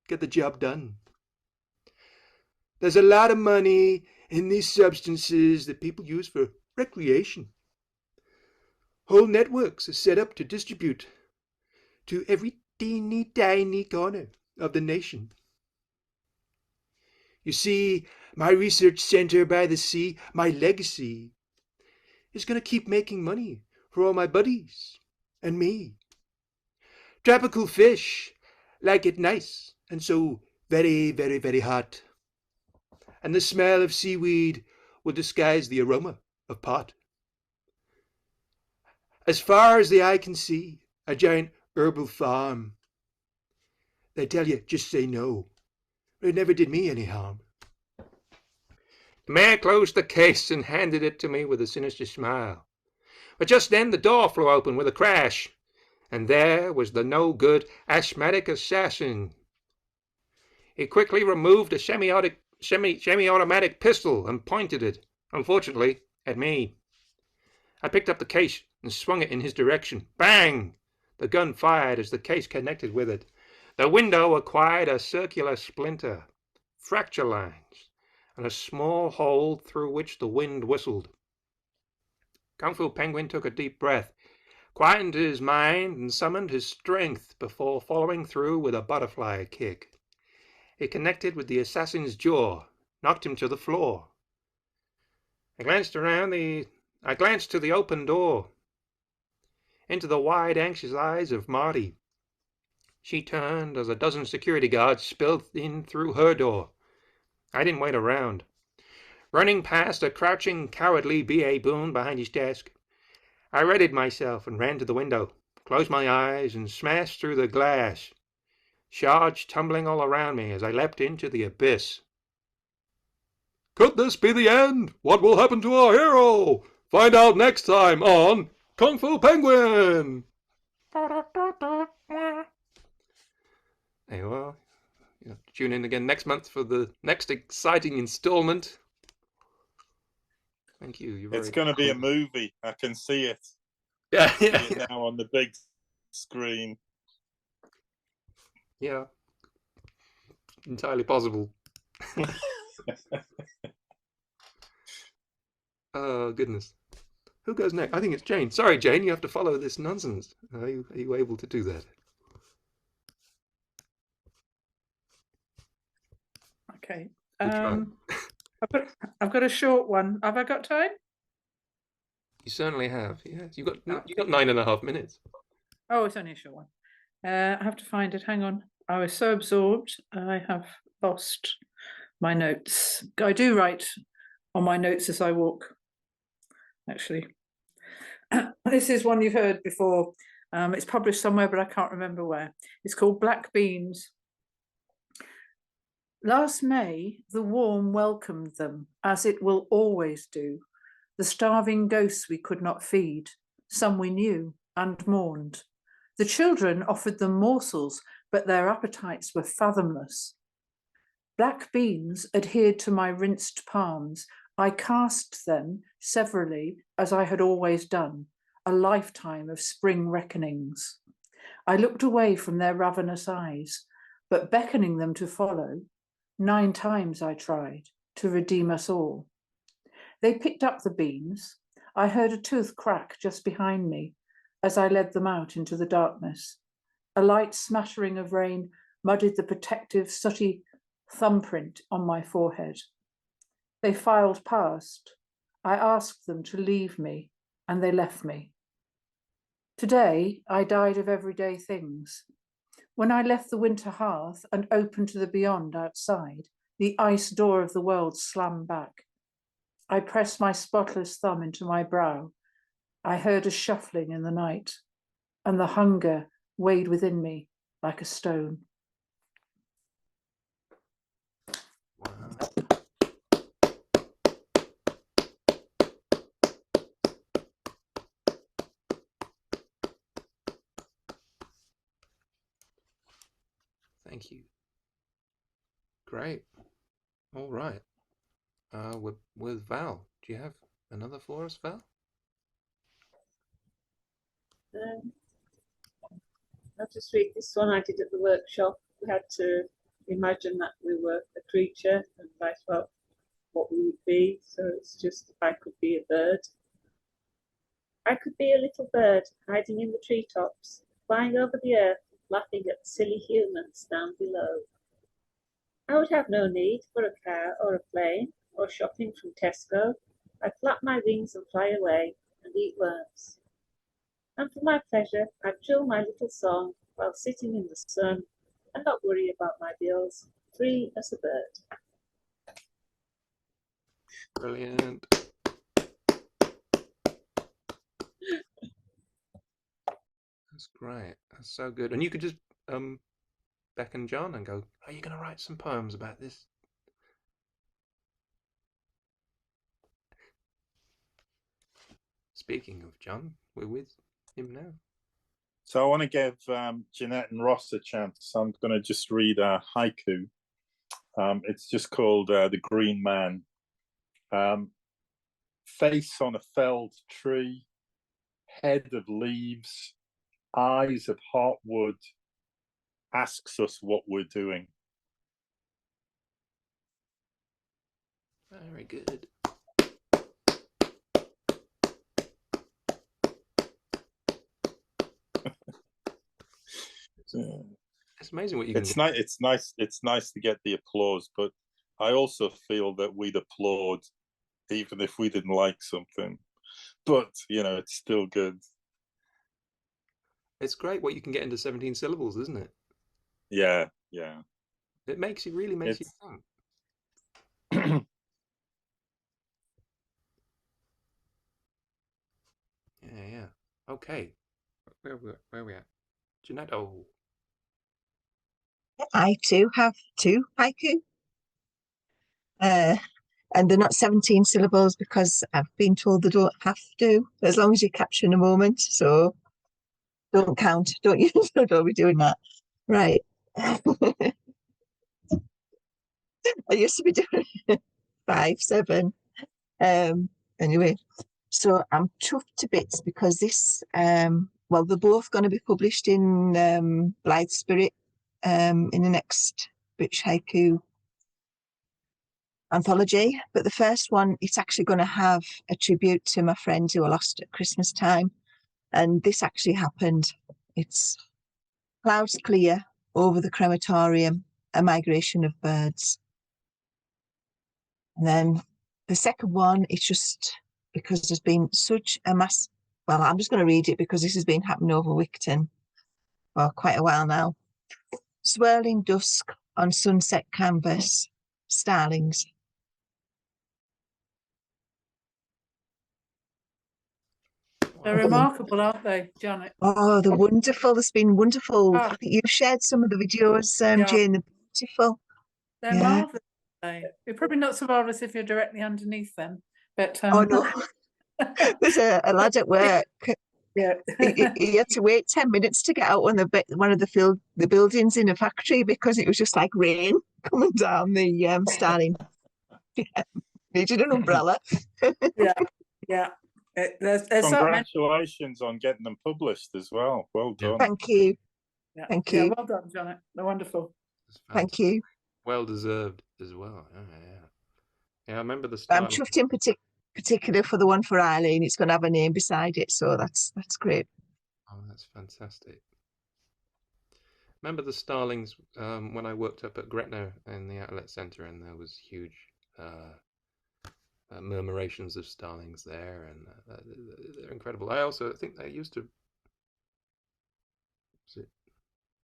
Get the job done. There's a lot of money in these substances that people use for recreation. Whole networks are set up to distribute to every teeny tiny corner of the nation. You see, my research center by the sea, my legacy, is going to keep making money for all my buddies and me. Tropical fish like it nice and so very, very, very hot. And the smell of seaweed will disguise the aroma of pot. As far as the eye can see, a giant herbal farm. They tell you, just say no. But it never did me any harm. The mayor closed the case and handed it to me with a sinister smile. But just then the door flew open with a crash, and there was the no-good asthmatic assassin. He quickly removed a semi-automatic pistol and pointed it, unfortunately, at me. I picked up the case and swung it in his direction. Bang! The gun fired as the case connected with it. The window acquired a circular splinter, fracture lines, and a small hole through which the wind whistled. Kung Fu Penguin took a deep breath, quietened his mind, and summoned his strength before following through with a butterfly kick. It connected with the assassin's jaw, knocked him to the floor. I glanced to the open door, into the wide, anxious eyes of Marty. She turned as a dozen security guards spilled in through her door. I didn't wait around. Running past a crouching, cowardly B.A. Boone behind his desk, I readied myself and ran to the window, closed my eyes, and smashed through the glass, shards tumbling all around me as I leapt into the abyss. Could this be the end? What will happen to our hero? Find out next time on Kung Fu Penguin! There you are. Tune in again next month for the next exciting installment. Thank you. It's going to be a movie. I can see it. Yeah. See it now on the big screen. Yeah. Entirely possible. Oh, goodness. Who goes next? I think it's Jane. Sorry, Jane, you have to follow this nonsense. Are you able to do that? Okay. I've got a short one. Have I got time? You certainly have. Yes, you got 9.5 minutes. Oh, it's only a short one. I have to find it. Hang on. I was so absorbed, I have lost my notes. I do write on my notes as I walk, actually. This is one you've heard before. It's published somewhere, but I can't remember where. It's called Black Beans. Last May, the warm welcomed them, as it will always do. The starving ghosts we could not feed, some we knew and mourned. The children offered them morsels, but their appetites were fathomless. Black beans adhered to my rinsed palms. I cast them severally, as I had always done, a lifetime of spring reckonings. I looked away from their ravenous eyes, but beckoning them to follow, 9 times I tried to redeem us all. They picked up the beans. I heard a tooth crack just behind me as I led them out into the darkness. A light smattering of rain muddied the protective, sooty thumbprint on my forehead. They filed past. I asked them to leave me, and they left me. Today, I died of everyday things. When I left the winter hearth and opened to the beyond outside, the ice door of the world slammed back. I pressed my spotless thumb into my brow. I heard a shuffling in the night, and the hunger weighed within me like a stone. Wow. Thank you. Great. All right. With Val. Do you have another for us, Val? I'll just read this one I did at the workshop. We had to imagine that we were a creature and write about what we would be. So it's just, if I could be a bird. I could be a little bird hiding in the treetops, flying over the earth, laughing at silly humans down below. I would have no need for a car or a plane or shopping from Tesco. I'd flap my wings and fly away and eat worms. And for my pleasure, I'd trill my little song while sitting in the sun and not worry about my bills, free as a bird. Brilliant. That's great. That's so good. And you could just beckon John and go, are you going to write some poems about this? Speaking of John, we're with him now. So I want to give Jeanette and Ross a chance. I'm going to just read a haiku. It's just called The Green Man. Face on a felled tree, head of leaves, eyes of hot wood, asks us what we're doing. Very good. It's amazing what you can It's do. nice. It's nice to get the applause, but I also feel that we'd applaud even if we didn't like something. But you know, it's still good. It's great what you can get into 17 syllables, isn't it? Yeah. It really makes you think. Yeah. Okay. Where are we at? Jeanette. Oh. I too have 2 haiku. And they're not 17 syllables because I've been told they don't have to, as long as you're capturing a moment. So don't count. Don't be doing that. Right. I used to be doing 5, 7. Anyway, so I'm chuffed to bits because this, well, they're both going to be published in Blythe Spirit in the next British Haiku anthology. But the first one, it's actually going to have a tribute to my friends who were lost at Christmas time. And this actually happened. It's clouds clear over the crematorium, a migration of birds. And then the second one, it's just because there's been such a mass. Well, I'm just going to read it because this has been happening over Wickham for quite a while now. swirling dusk on sunset canvas, starlings. They're remarkable, aren't they, Janet? Oh, they're wonderful. It's been wonderful. Oh. I think you've shared some of the videos, Yeah. Jane. They're beautiful. They're Yeah. marvellous. You're probably not so marvellous if you're directly underneath them. But Oh, no. There's a lad at work. Yeah. he had to wait 10 minutes to get out one of the buildings in a factory because it was just like rain coming down the starling. Yeah. Needed an umbrella. Yeah. There's Congratulations on getting them published as well. Well done. Thank you. Yeah. Thank you. Yeah, well done, Janet. They're wonderful. Thank you. Well deserved as well. Yeah, I remember the I'm style. chuffed in particular for the one for Eileen. It's going to have a name beside it, so that's great. Oh, that's fantastic. Remember the starlings when I worked up at Gretna in the outlet centre, and there was huge murmurations of starlings there, and they're incredible. I also think they used to.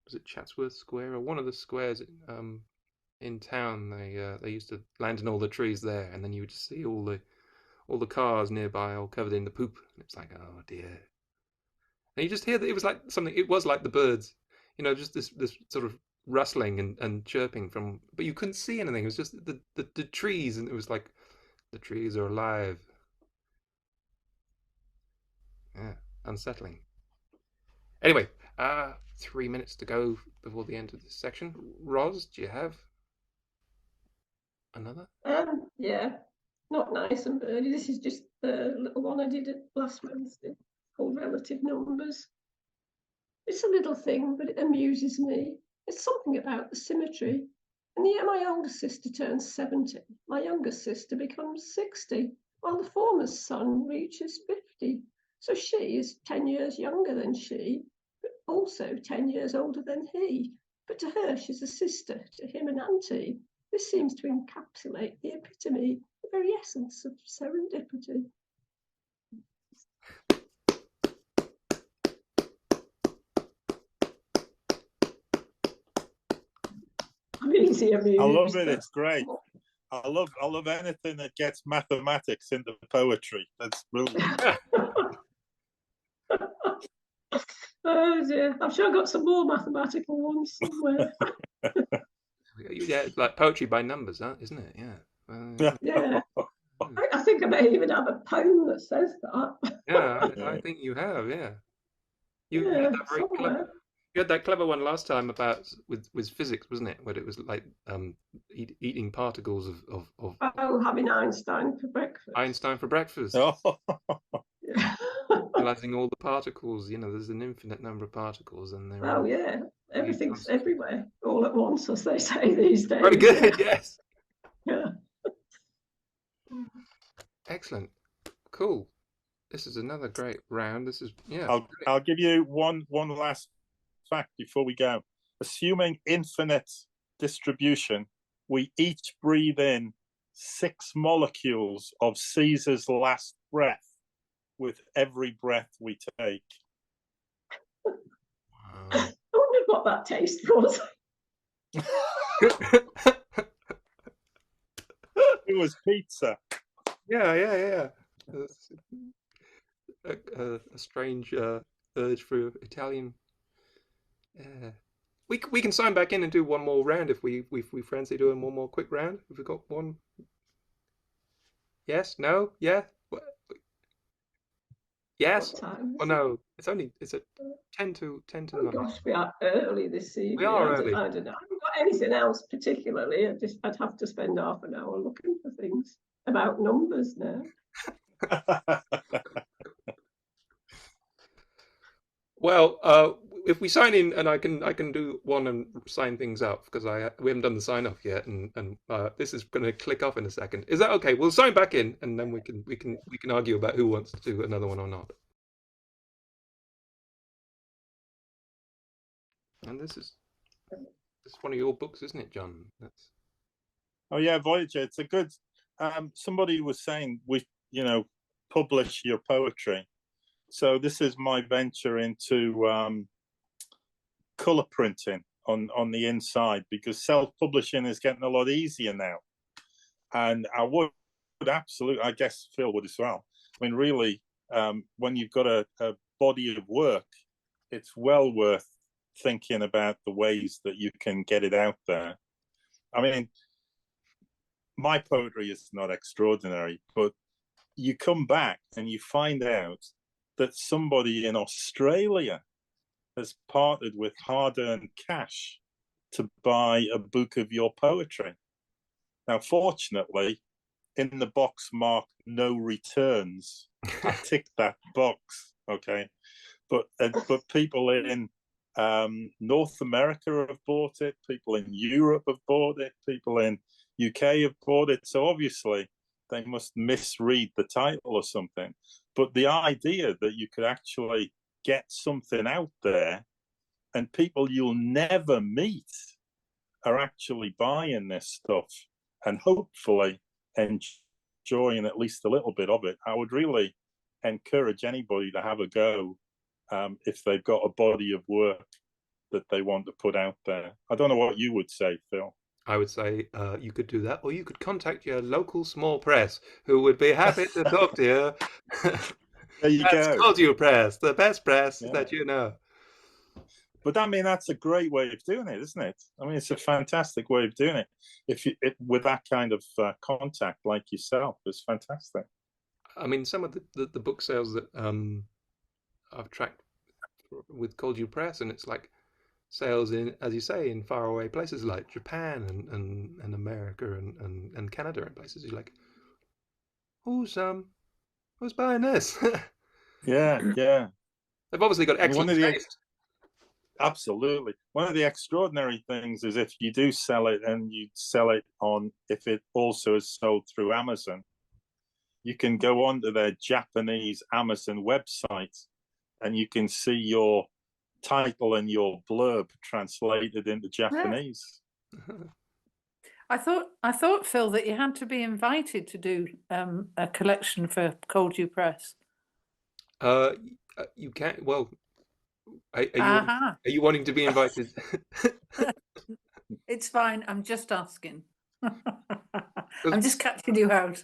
Was it Chatsworth Square or one of the squares in town? They used to land in all the trees there, and then you would just see all the cars nearby all covered in the poop, and it's like, oh dear. And you just hear that it was like something. It was like the birds, just this sort of rustling and chirping from, but you couldn't see anything. It was just the trees, and it was like the trees are alive. Yeah, unsettling. Anyway, 3 minutes to go before the end of this section. Roz, do you have another? Yeah, not nice and birdy. This is just the little one I did last Wednesday called Relative Numbers. It's a little thing, but it amuses me. It's something about the symmetry. And the year my older sister turns 70, my younger sister becomes 60, while the former son reaches 50. So she is 10 years younger than she, but also 10 years older than he. But to her, she's a sister, to him an auntie. This seems to encapsulate the epitome, the very essence of serendipity. I'm easy amused. I love it. It's great. I love anything that gets mathematics into poetry. That's brilliant. Oh dear, I'm sure I got some more mathematical ones somewhere. Yeah, it's like poetry by numbers, isn't it? Yeah. Yeah. I think I may even have a poem that says that. Yeah, I think you have. Yeah. You had that very clever. You had that clever one last time about with physics, wasn't it? Where it was like eating particles of having Einstein for breakfast. Einstein for breakfast. Oh. Yeah. Realizing all the particles, there's an infinite number of particles, and they're Oh yeah, everything's everywhere all at once, as they say these days. Very good. Yes. Yeah. Excellent. Cool. This is another great round. This is I'll give you one last fact before we go. Assuming infinite distribution, we each breathe in 6 molecules of Caesar's last breath with every breath we take. Wow. I wondered what that taste was. It was pizza. Yeah. A strange urge for Italian. We can sign back in and do one more round if we fancy doing one more quick round. If we've got one. Yes. No. Yeah. Yes. What no. It's at 10 to 9. Oh gosh, we are early this evening. We are early. I don't know. I haven't got anything else particularly. I'd have to spend half an hour looking for things about numbers now. Well, if we sign in, and I can do one and sign things up because we haven't done the sign off yet, and this is going to click off in a second. Is that okay? We'll sign back in, and then we can argue about who wants to do another one or not. And this is one of your books, isn't it, John? Oh yeah, Voyager. It's a good. Somebody was saying we publish your poetry. So this is my venture into colour printing. on the inside, because self-publishing is getting a lot easier now. And I would absolutely, I guess Phil would as well. I mean, really, when you've got a body of work, it's well worth thinking about the ways that you can get it out there. I mean, my poetry is not extraordinary, but you come back and you find out that somebody in Australia has parted with hard-earned cash to buy a book of your poetry. Now, fortunately, in the box marked "no returns," I ticked that box. Okay, but people in North America have bought it. People in Europe have bought it. People in UK have bought it. So obviously, they must misread the title or something. But the idea that you could actually get something out there, and people you'll never meet are actually buying this stuff, and hopefully enjoying at least a little bit of it. I would really encourage anybody to have a go if they've got a body of work that they want to put out there. I don't know what you would say, Phil. I would say you could do that, or you could contact your local small press, who would be happy to talk to you. There you go. Called you press, the best press Yeah. that you know. But I mean, that's a great way of doing it, isn't it? I mean, it's a fantastic way of doing it. With that kind of contact like yourself, it's fantastic. I mean, some of the book sales that I've tracked with Called You Press, and it's like sales in, as you say, in faraway places like Japan and America and Canada and places. You're like, who's buying this? Yeah. They've obviously got excellent taste. Absolutely. One of the extraordinary things is if you do sell it, and you sell it on, if it also is sold through Amazon, you can go onto their Japanese Amazon website and you can see your title and your blurb translated into Japanese. I thought, Phil, that you had to be invited to do a collection for Called You Press. You can't. Well, are you wanting to be invited? It's fine. I'm just asking. I'm just catching you out.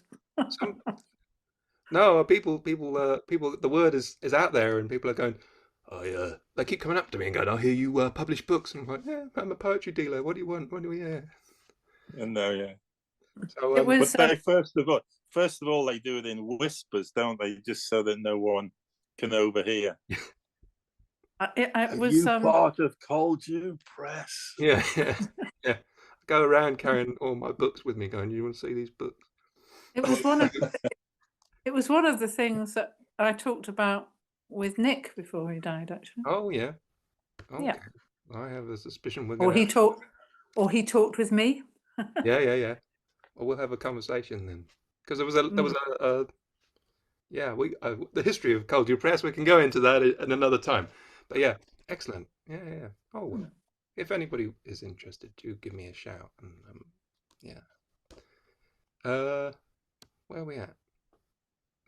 No, people. The word is out there, and people are going. Oh yeah, they keep coming up to me and going, "I hear you publish books," and I'm like, "Yeah, I'm a poetry dealer. What do you want? What do we hear?" No, yeah. So, but they first of all, they do it in whispers, don't they? Just so that no one can overhear. It was part of Called You Press? Yeah. I go around carrying all my books with me, going, "You want to see these books?" It was one of the things that I talked about with Nick before he died, actually. Oh yeah. Okay. Yeah. I have a suspicion we're Or going. he talked with me. Yeah. Well, we'll have a conversation then, because there was a the history of Called You Press. We can go into that at another time. But yeah, excellent. Yeah. Oh, well, if anybody is interested, do give me a shout. And yeah. Where are we at?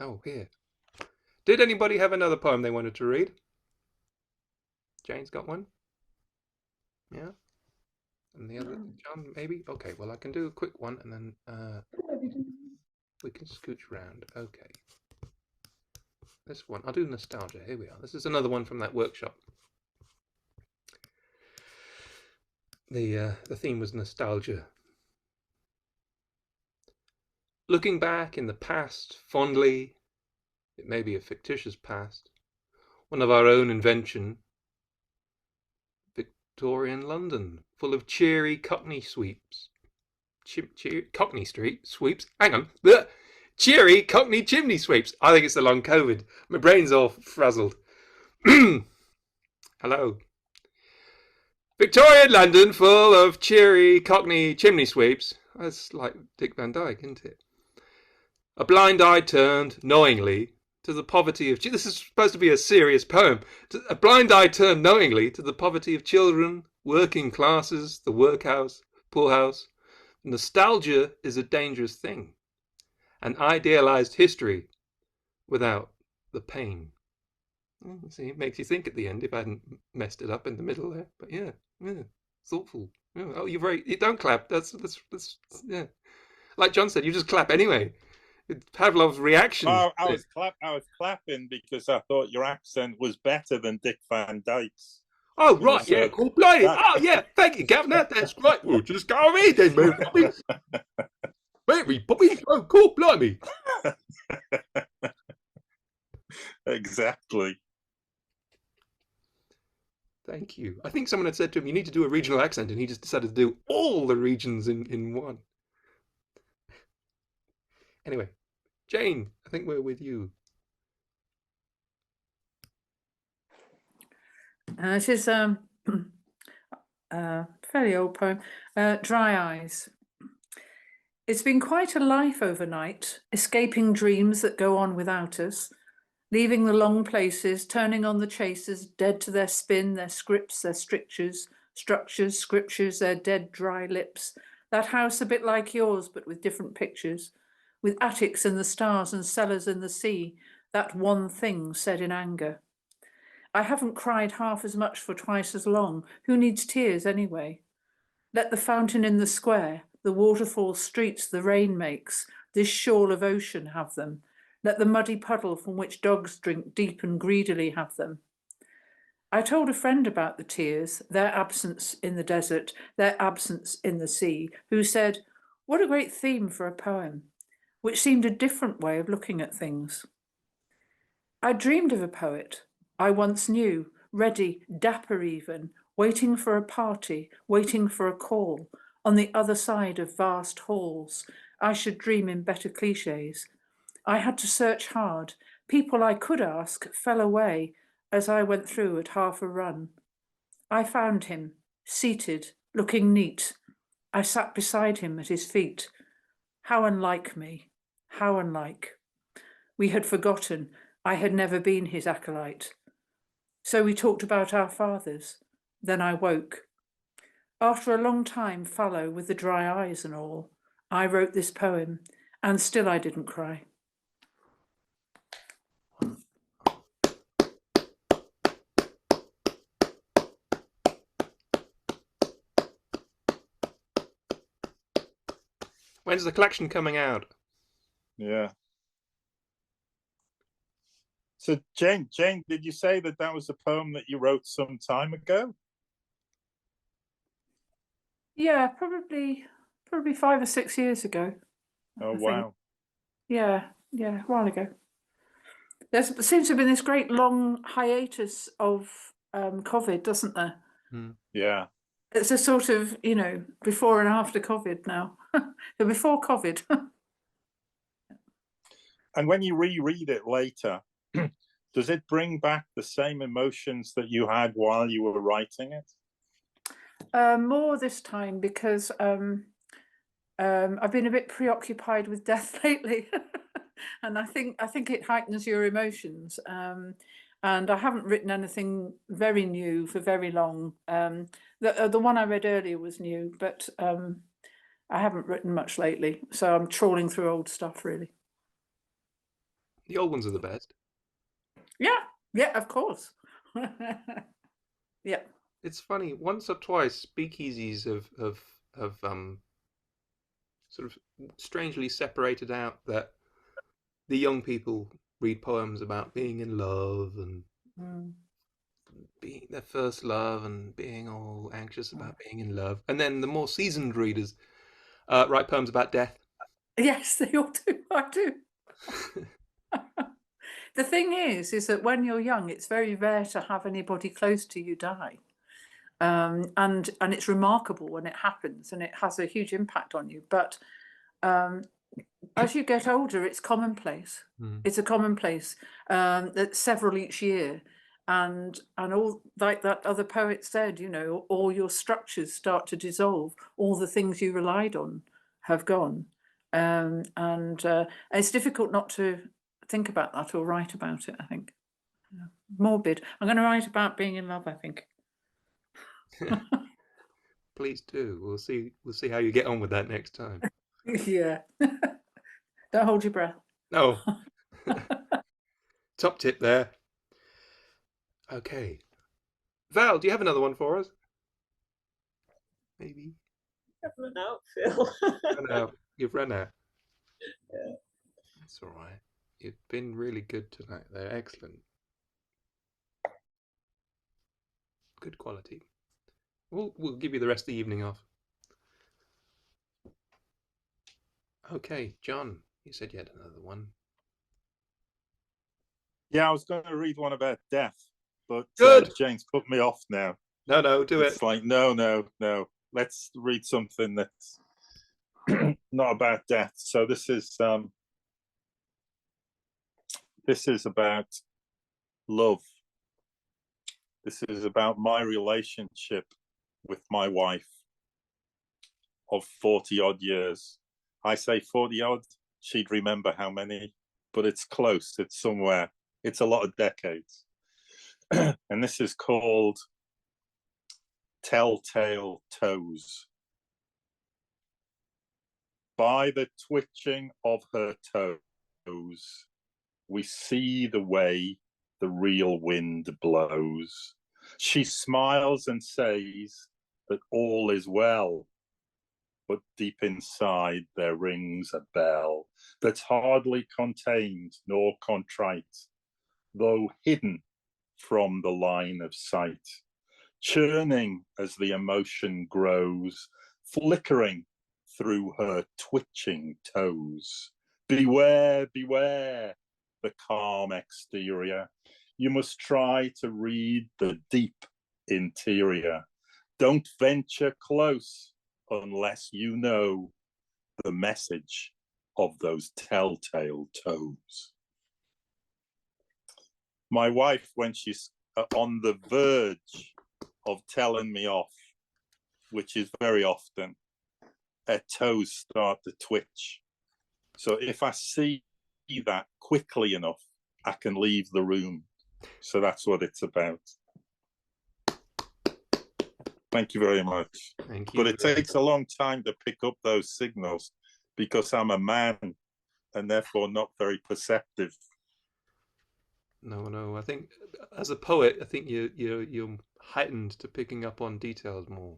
Oh, here. Did anybody have another poem they wanted to read? Jane's got one. Yeah. And the other, John, maybe? Okay, well, I can do a quick one, and then we can scooch round. Okay. This one, I'll do nostalgia. Here we are. This is another one from that workshop. The theme was nostalgia. Looking back in the past fondly, it may be a fictitious past, one of our own invention, Victorian London, full of cheery Cockney sweeps. Cockney street sweeps? Hang on. Blech. Cheery Cockney chimney sweeps. I think it's the long COVID. My brain's all frazzled. Hello. Victorian London, full of cheery Cockney chimney sweeps. That's like Dick Van Dyke, isn't it? A blind eye turned, knowingly, to the poverty of... This is supposed to be a serious poem. A blind eye turned knowingly to the poverty of children, working classes, the workhouse, poorhouse. Nostalgia is a dangerous thing. An idealized history without the pain. See, it makes you think at the end if I hadn't messed it up in the middle there. But yeah. thoughtful. Oh, you're very. You don't clap. That's yeah. Like John said, you just clap anyway. It's Pavlov's reaction. Oh, I was clapping because I thought your accent was better than Dick Van Dyke's. Oh, right, So yeah, cool, bloody. that- Oh, yeah, thank you, Governor. That's great. We'll just go ahead then, Mary Poppins. Mary Poppins, oh, cool, blimey. Exactly. Thank you. I think someone had said to him, you need to do a regional accent, and he just decided to do all the regions in one. Anyway, Jane, I think we're with you. It is a fairly old poem, Dry Eyes. It's been quite a life overnight, escaping dreams that go on without us, leaving the long places, turning on the chasers, dead to their spin, their scripts, their structures, scriptures, their dead dry lips. That house a bit like yours, but with different pictures, with attics in the stars and cellars in the sea, that one thing said in anger. I haven't cried half as much for twice as long. Who needs tears anyway? Let the fountain in the square, the waterfall streets the rain makes, this shawl of ocean have them. Let the muddy puddle from which dogs drink deep and greedily have them. I told a friend about the tears, their absence in the desert, their absence in the sea, who said, what a great theme for a poem, which seemed a different way of looking at things. I dreamed of a poet I once knew, ready, dapper even, waiting for a party, waiting for a call, on the other side of vast halls. I should dream in better cliches. I had to search hard. People I could ask fell away as I went through at half a run. I found him, seated, looking neat. I sat beside him at his feet. How unlike me, how unlike. We had forgotten I had never been his acolyte. So we talked about our fathers. Then I woke. After a long time fallow with the dry eyes and all, I wrote this poem, and still I didn't cry. When's the collection coming out? Yeah. So Jane, did you say that that was a poem that you wrote some time ago? Yeah, probably 5 or 6 years ago. Oh, I think. wow. Yeah, a while ago. There seems to have been this great long hiatus of COVID, doesn't there? Yeah. It's a sort of, before and after COVID now. Before COVID. And when you reread it later, does it bring back the same emotions that you had while you were writing it? More this time because I've been a bit preoccupied with death lately, and I think it heightens your emotions. And I haven't written anything very new for very long. The one I read earlier was new, but I haven't written much lately, so I'm trawling through old stuff really. The old ones are the best. Yeah, of course. Yeah. It's funny. Once or twice, speakeasies have sort of strangely separated out that the young people read poems about being in love and being their first love and being all anxious about being in love, and then the more seasoned readers write poems about death. Yes, they all do. I do. The thing is that when you're young, it's very rare to have anybody close to you die. And it's remarkable when it happens, and it has a huge impact on you. But as you get older, it's commonplace. It's a commonplace. That's several each year, and all like that other poet said, all your structures start to dissolve. All the things you relied on have gone, and it's difficult not to think about that or write about it. I think morbid. I'm going to write about being in love, I think. Please do. We'll see how you get on with that next time. Yeah. Don't hold your breath. No. Top tip there. Okay. Val, do you have another one for us? maybe? I've run out, Phil. Run out. You've run out. Yeah. That's all right. You've been really good tonight. They're excellent. Good quality. We'll give you the rest of the evening off. Okay, John, you said you had another one. Yeah, I was going to read one about death, but Good. Jane's put me off now. No, do It's it. like, no. Let's read something that's not about death. So this is about love. This is about my relationship with my wife of 40 odd years. I say 40 odd, she'd remember how many, but it's close, it's somewhere. It's a lot of decades. And this is called Telltale Toes. By the twitching of her toes, we see the way the real wind blows. She smiles and says that all is well, but deep inside there rings a bell that's hardly contained nor contrite, though hidden from the line of sight, churning as the emotion grows, flickering through her twitching toes. Beware, beware, the calm exterior. You must try to read the deep interior. Don't venture close unless you know the message of those telltale toes. My wife, when she's on the verge of telling me off, which is very often, her toes start to twitch. So if I see that quickly enough, I can leave the room. So that's what it's about. Thank you very much. Thank you. But it takes a long time to pick up those signals because I'm a man and therefore not very perceptive. No. I think as a poet, I think you're heightened to picking up on details more.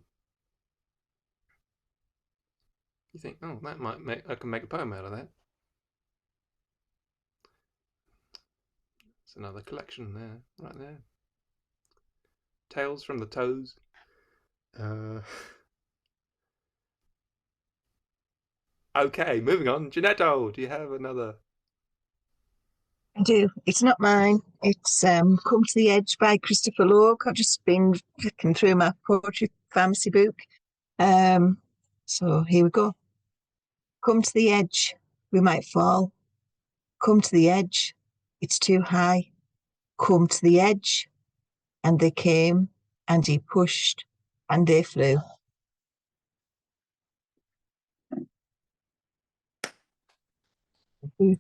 You think, oh, that might make I can make a poem out of that. It's another collection there, right there. Tales from the Toes. Okay, moving on. Ginetto, do you have another? I do. It's not mine. It's Come to the Edge by Christopher Logue. I've just been flicking through my poetry pharmacy book. So here we go. Come to the edge, we might fall. Come to the edge, it's too high. Come to the edge, and they came, and he pushed, and they flew. Really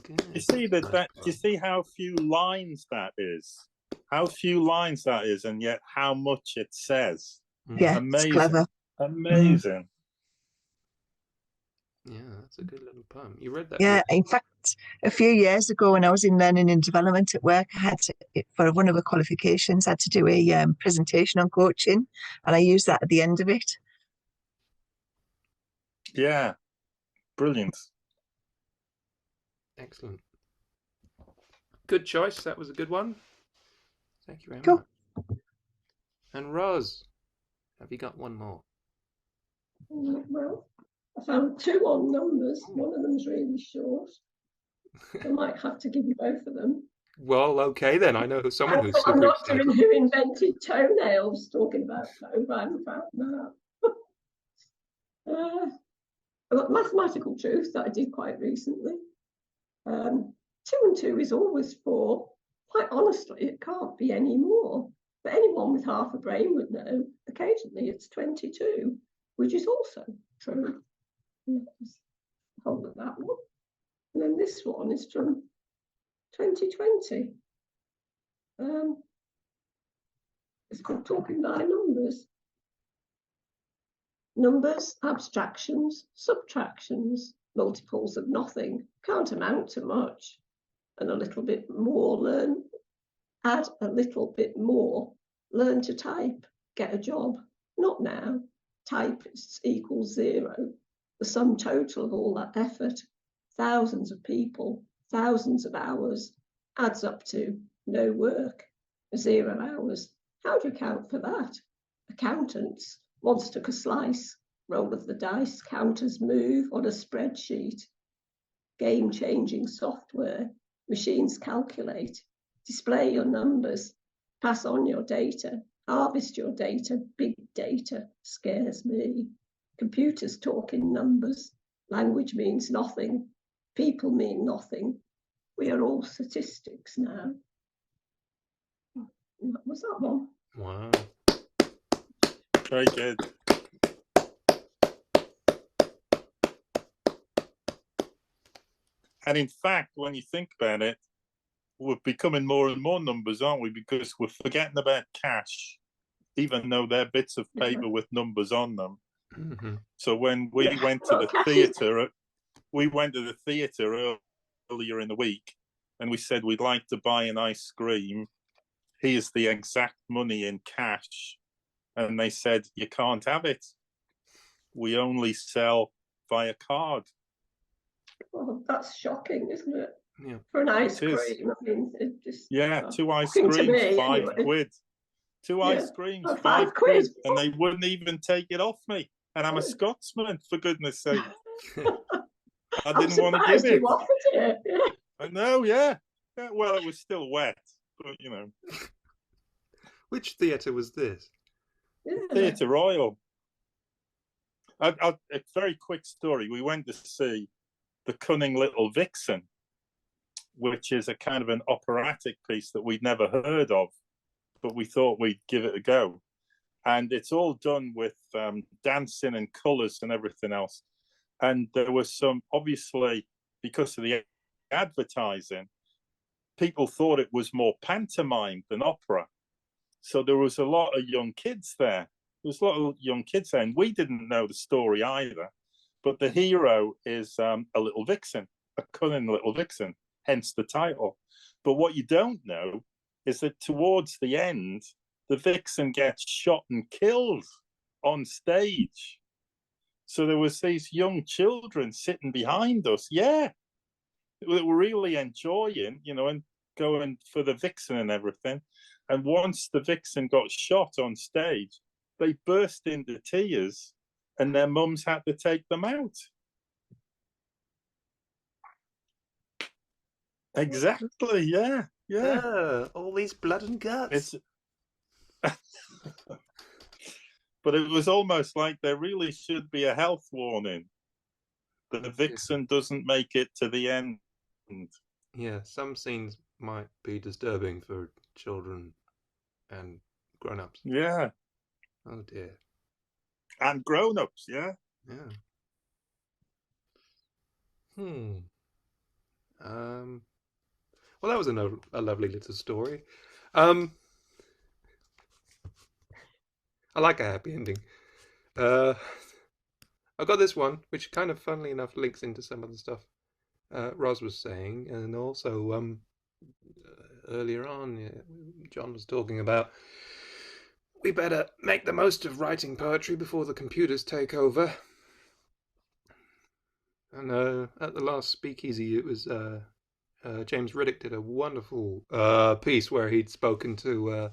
good. You see that you see how few lines that is? How few lines that is, and yet how much it says. Yeah, Amazing. it's clever. Amazing. Yeah, that's a good little poem. You read that? Yeah, in fact, a few years ago when I was in learning and development at work, I had to, for one of the qualifications, I had to do a presentation on coaching, and I used that at the end of it. Yeah, brilliant. Excellent. Good choice. That was a good one. Thank you very Cool. much. And Roz, have you got one more? Well, I found two on numbers. One of them's really short. I might have to give you both of them. Well, okay then. I know someone who's I'm super not excited. doing who invented toenails, talking about toes. I haven't found that. I've got mathematical truth that I did quite recently. 2 and 2 is always 4. Quite honestly, it can't be any more. But anyone with half a brain would know occasionally it's 22, which is also true. Hold at that one. And then this one is from 2020. It's called Talking by Numbers. Numbers, abstractions, subtractions, multiples of nothing, can't amount to much. And a little bit more, add a little bit more, learn to type, get a job. Not now, type equals 0. The sum total of all that effort, thousands of people, thousands of hours, adds up to no work, 0 hours. How do you account for that? Accountants once took a slice, roll of the dice, counters move on a spreadsheet. Game-changing software, machines calculate, display your numbers, pass on your data, harvest your data. Big data scares me. Computers talk in numbers. Language means nothing. People mean nothing. We are all statistics now. What was that one? Wow. Very good. And in fact, when you think about it, we're becoming more and more numbers, aren't we? Because we're forgetting about cash, even though they're bits of paper with numbers on them. Mm-hmm. So when we went to the theatre, earlier in the week, and we said we'd like to buy an ice cream. Here's the exact money in cash. And they said, you can't have it. We only sell via card. Oh, that's shocking, isn't it? Yeah. For an ice It is. cream, I mean, it just... Yeah, two ice shocking to creams, me, 5 anyway. quid. Two Yeah. ice creams, Oh, 5 £5 quid. and they wouldn't even take it off me. And I'm a Scotsman, for goodness sake. I didn't want to give it. You offered it. Yeah. I know, yeah. Well, it was still wet, but you know. Which theatre was this? Yeah. Theatre Royal. A very quick story. We went to see The Cunning Little Vixen, which is a kind of an operatic piece that we'd never heard of, but we thought we'd give it a go. And it's all done with dancing and colours and everything else. And there was some, obviously, because of the advertising, people thought it was more pantomime than opera. So there was a lot of young kids there. There was a lot of young kids there, and we didn't know the story either. But the hero is a little vixen, a cunning little vixen, hence the title. But what you don't know is that towards the end, the vixen gets shot and killed on stage. So there was these young children sitting behind us, yeah, they were really enjoying, you know, and going for the vixen and everything. And once the vixen got shot on stage, they burst into tears and their mums had to take them out. Exactly, yeah. All these blood and guts. But it was almost like there really should be a health warning. The vixen doesn't make it to the end. Yeah, some scenes might be disturbing for children and grown-ups. Yeah. Oh dear. And grown-ups, yeah. Yeah. Well, that was a lovely little story. I like a happy ending. I got this one, which kind of, funnily enough, links into some of the stuff Roz was saying, and also earlier on, John was talking about we better make the most of writing poetry before the computers take over. And at the last Speakeasy, it was James Riddick did a wonderful piece where he'd spoken to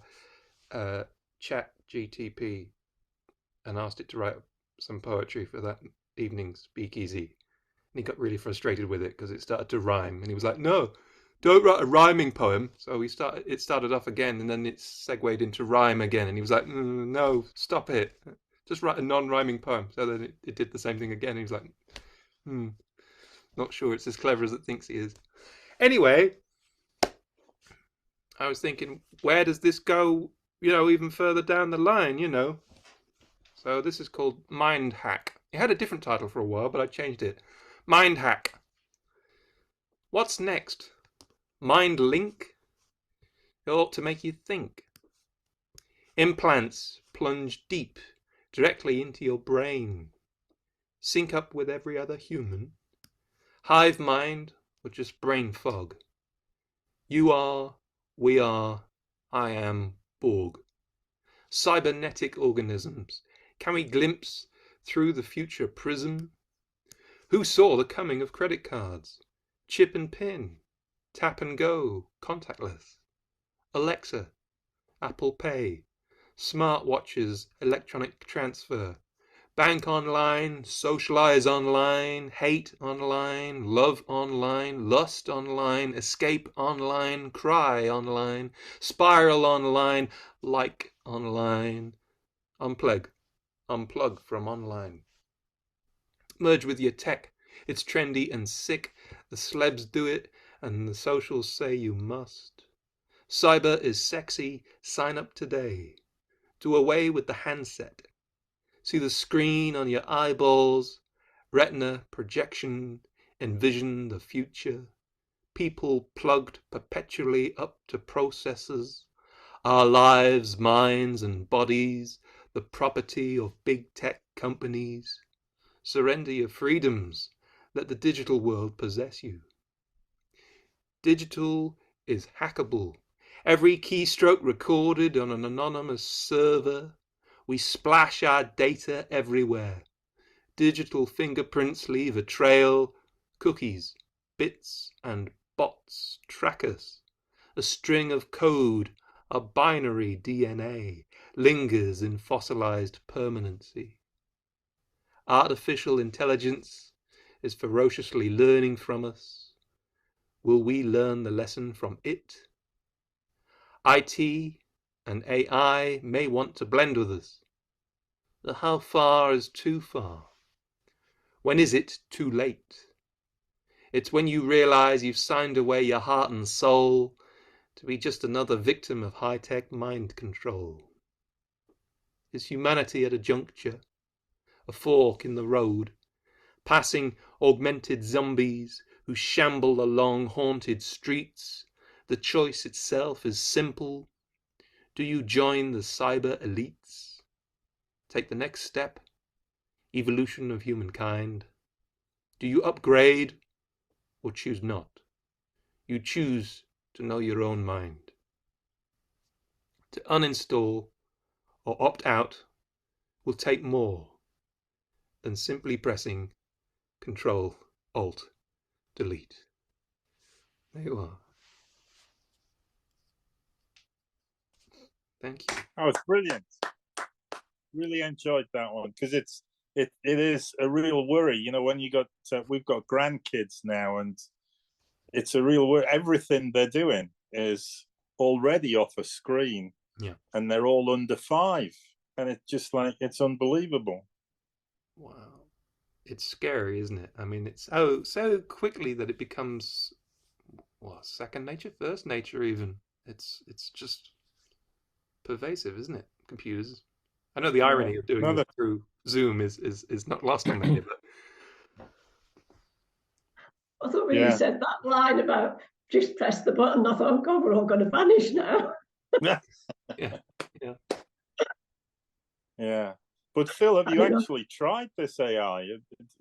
Chat GTP and asked it to write some poetry for that evening's Speakeasy. And he got really frustrated with it because it started to rhyme. And he was like, no, don't write a rhyming poem. So it started off again, and then it segued into rhyme again. And he was like, no, stop it. Just write a non-rhyming poem. So then it did the same thing again. And he was like, not sure it's as clever as it thinks he is. Anyway, I was thinking, where does this go, even further down the line, So this is called Mind Hack. It had a different title for a while, but I changed it. Mind Hack. What's next? Mind Link? It ought to make you think. Implants plunge deep, directly into your brain. Sync up with every other human. Hive mind or just brain fog. You are, we are, I am, Borg. Cybernetic organisms, Can we glimpse through the future prism? Who saw the coming of credit cards? Chip and pin, tap and go, contactless. Alexa, Apple Pay, smartwatches, electronic transfer, bank online, socialize online, hate online, love online, lust online, escape online, cry online, spiral online, like online, unplug from online. Merge with your tech. It's trendy and sick. The celebs do it and the socials say you must. Cyber is sexy. Sign up today. Do away with the handset. See the screen on your eyeballs. Retina projection. Envision the future. People plugged perpetually up to processors. Our lives, minds and bodies, the property of big tech companies. Surrender your freedoms. Let the digital world possess you. Digital is hackable. Every keystroke recorded on an anonymous server. We splash our data everywhere. Digital fingerprints leave a trail. Cookies, bits and bots track us. A string of code, a binary DNA, lingers in fossilized permanency. Artificial intelligence is ferociously learning from us. Will we learn the lesson from it? IT and AI may want to blend with us. How far is too far? When is it too late? It's when you realize you've signed away your heart and soul to be just another victim of high-tech mind control. Is humanity at a juncture? A fork in the road, passing augmented zombies who shamble along haunted streets. The choice itself is simple. Do you join the cyber elites? Take the next step, evolution of humankind. Do you upgrade or choose not? You choose to know your own mind. To uninstall or opt out will take more than simply pressing Control, Alt, Delete. There you are. Thank you. Oh, it's brilliant. Really enjoyed that one because it is a real worry. You know, when you got we've got grandkids now, and it's a real worry. Everything they're doing is already off a screen, Yeah, and they're all under 5, and it's just like it's unbelievable. wow. It's scary, isn't it? I mean, it's so quickly that it becomes second nature, first nature even. It's just pervasive, isn't it? Computers. I know the irony of doing this through Zoom is not lost on me, but I thought when you said that line about just press the button, I thought, oh God, we're all going to vanish now. Yeah. But Phil, have you actually tried this AI?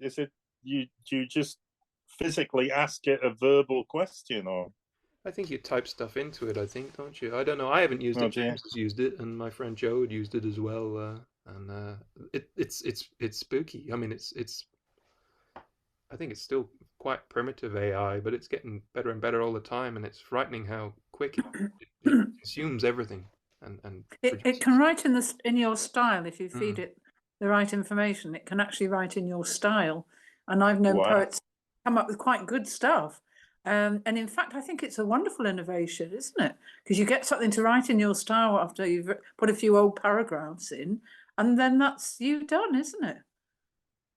Is it do you just physically ask it a verbal question, or? I think you type stuff into it, I think, don't you? I don't know. I haven't used it. James has used it, and my friend Joe had used it as well. And it's spooky. I mean, I think it's still quite primitive AI, but it's getting better and better all the time, and it's frightening how quick it consumes everything. And it can write in your style if you feed it the right information. It can actually write in your style, and I've known poets come up with quite good stuff. And in fact, I think it's a wonderful innovation, isn't it? Because you get something to write in your style after you've put a few old paragraphs in, and then that's you done, isn't it?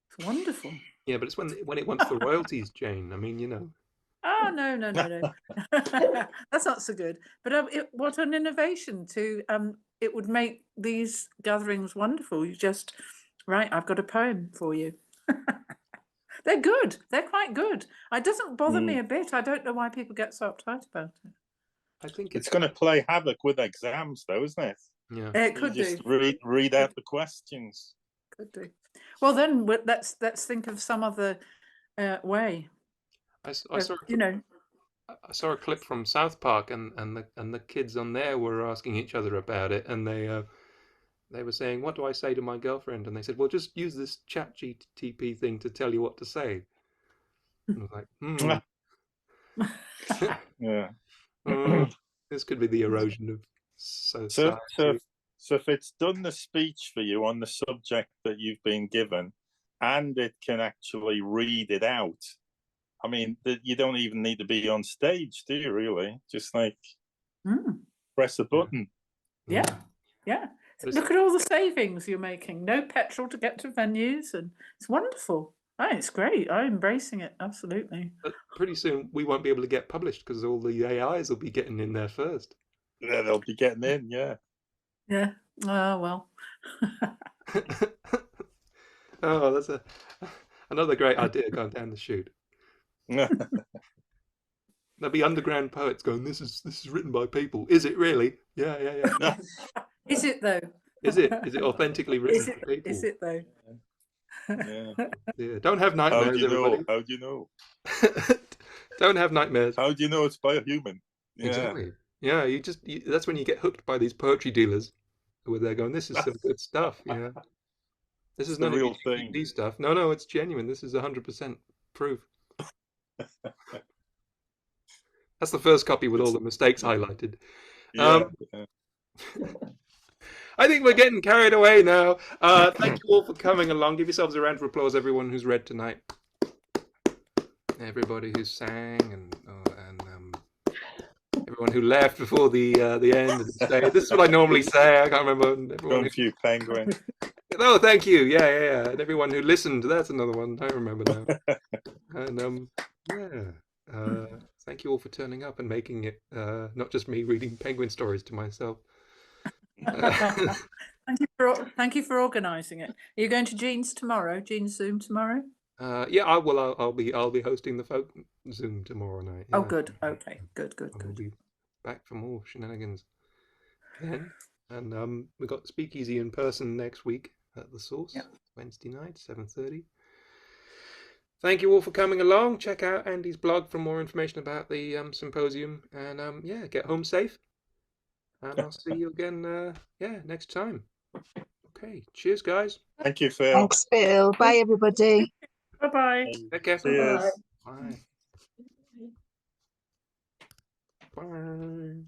It's wonderful. Yeah, but it's when it wants the royalties, Jane. I mean, you know. Oh, no. That's not so good. But what an innovation to it would make these gatherings wonderful. You just, right, I've got a poem for you. They're good. They're quite good. It doesn't bother me a bit. I don't know why people get so uptight about it. I think it's going to play havoc with exams, though, isn't it? Yeah, it could just read out the questions. Could do. Well, then let's think of some other way. I saw a clip from South Park, and the kids on there were asking each other about it, and they were saying, "What do I say to my girlfriend?" And they said, "Well, just use this ChatGPT thing to tell you what to say." And I was like, Yeah. this could be the erosion of So, society. so if it's done the speech for you on the subject that you've been given, and it can actually read it out, I mean, you don't even need to be on stage, do you? Really, just like press a button. Yeah. Look at all the savings you're making. No petrol to get to venues, and it's wonderful. Oh, it's great. I'm embracing it, absolutely. But pretty soon we won't be able to get published because all the AIs will be getting in there first. Yeah, they'll be getting in. Yeah. Yeah. Oh well. Oh, that's another great idea going down the chute. There'll be underground poets going, "This is written by people." Is it really? Yeah. Is it though? Is it authentically written by people? Is it though? Yeah. Don't have nightmares, everybody. How do you know? Don't have nightmares. How do you know it's by a human? Yeah. Exactly. Yeah, that's when you get hooked by these poetry dealers who are there going, "This is some good stuff." Yeah. This is the none of real your thing. GPT stuff. No, it's genuine. This is 100% proof. That's the first copy with all the mistakes highlighted. Yeah. I think we're getting carried away now. Thank you all for coming along. Give yourselves a round of applause, everyone who's read tonight. Everybody who sang and everyone who left before the end. And this is what I normally say. I can't remember. Everyone few penguin. Oh, thank you. Yeah. And everyone who listened. That's another one. I remember now. And thank you all for turning up and making it not just me reading penguin stories to myself. Thank you for organising it. Are you going to Jean's tomorrow? Jean's Zoom tomorrow? Yeah, I will. I'll be hosting the folk Zoom tomorrow night. Yeah. Oh, good. Okay, good. We'll be back for more shenanigans then. And we got Speakeasy in person next week at the Source, Wednesday night, 7:30. Thank you all for coming along. Check out Andy's blog for more information about the symposium. And get home safe. And I'll see you again, next time. Okay, cheers, guys. Thank you, Phil. Thanks, Phil. Bye, everybody. Bye-bye. Take care. Cheers. Bye. Bye.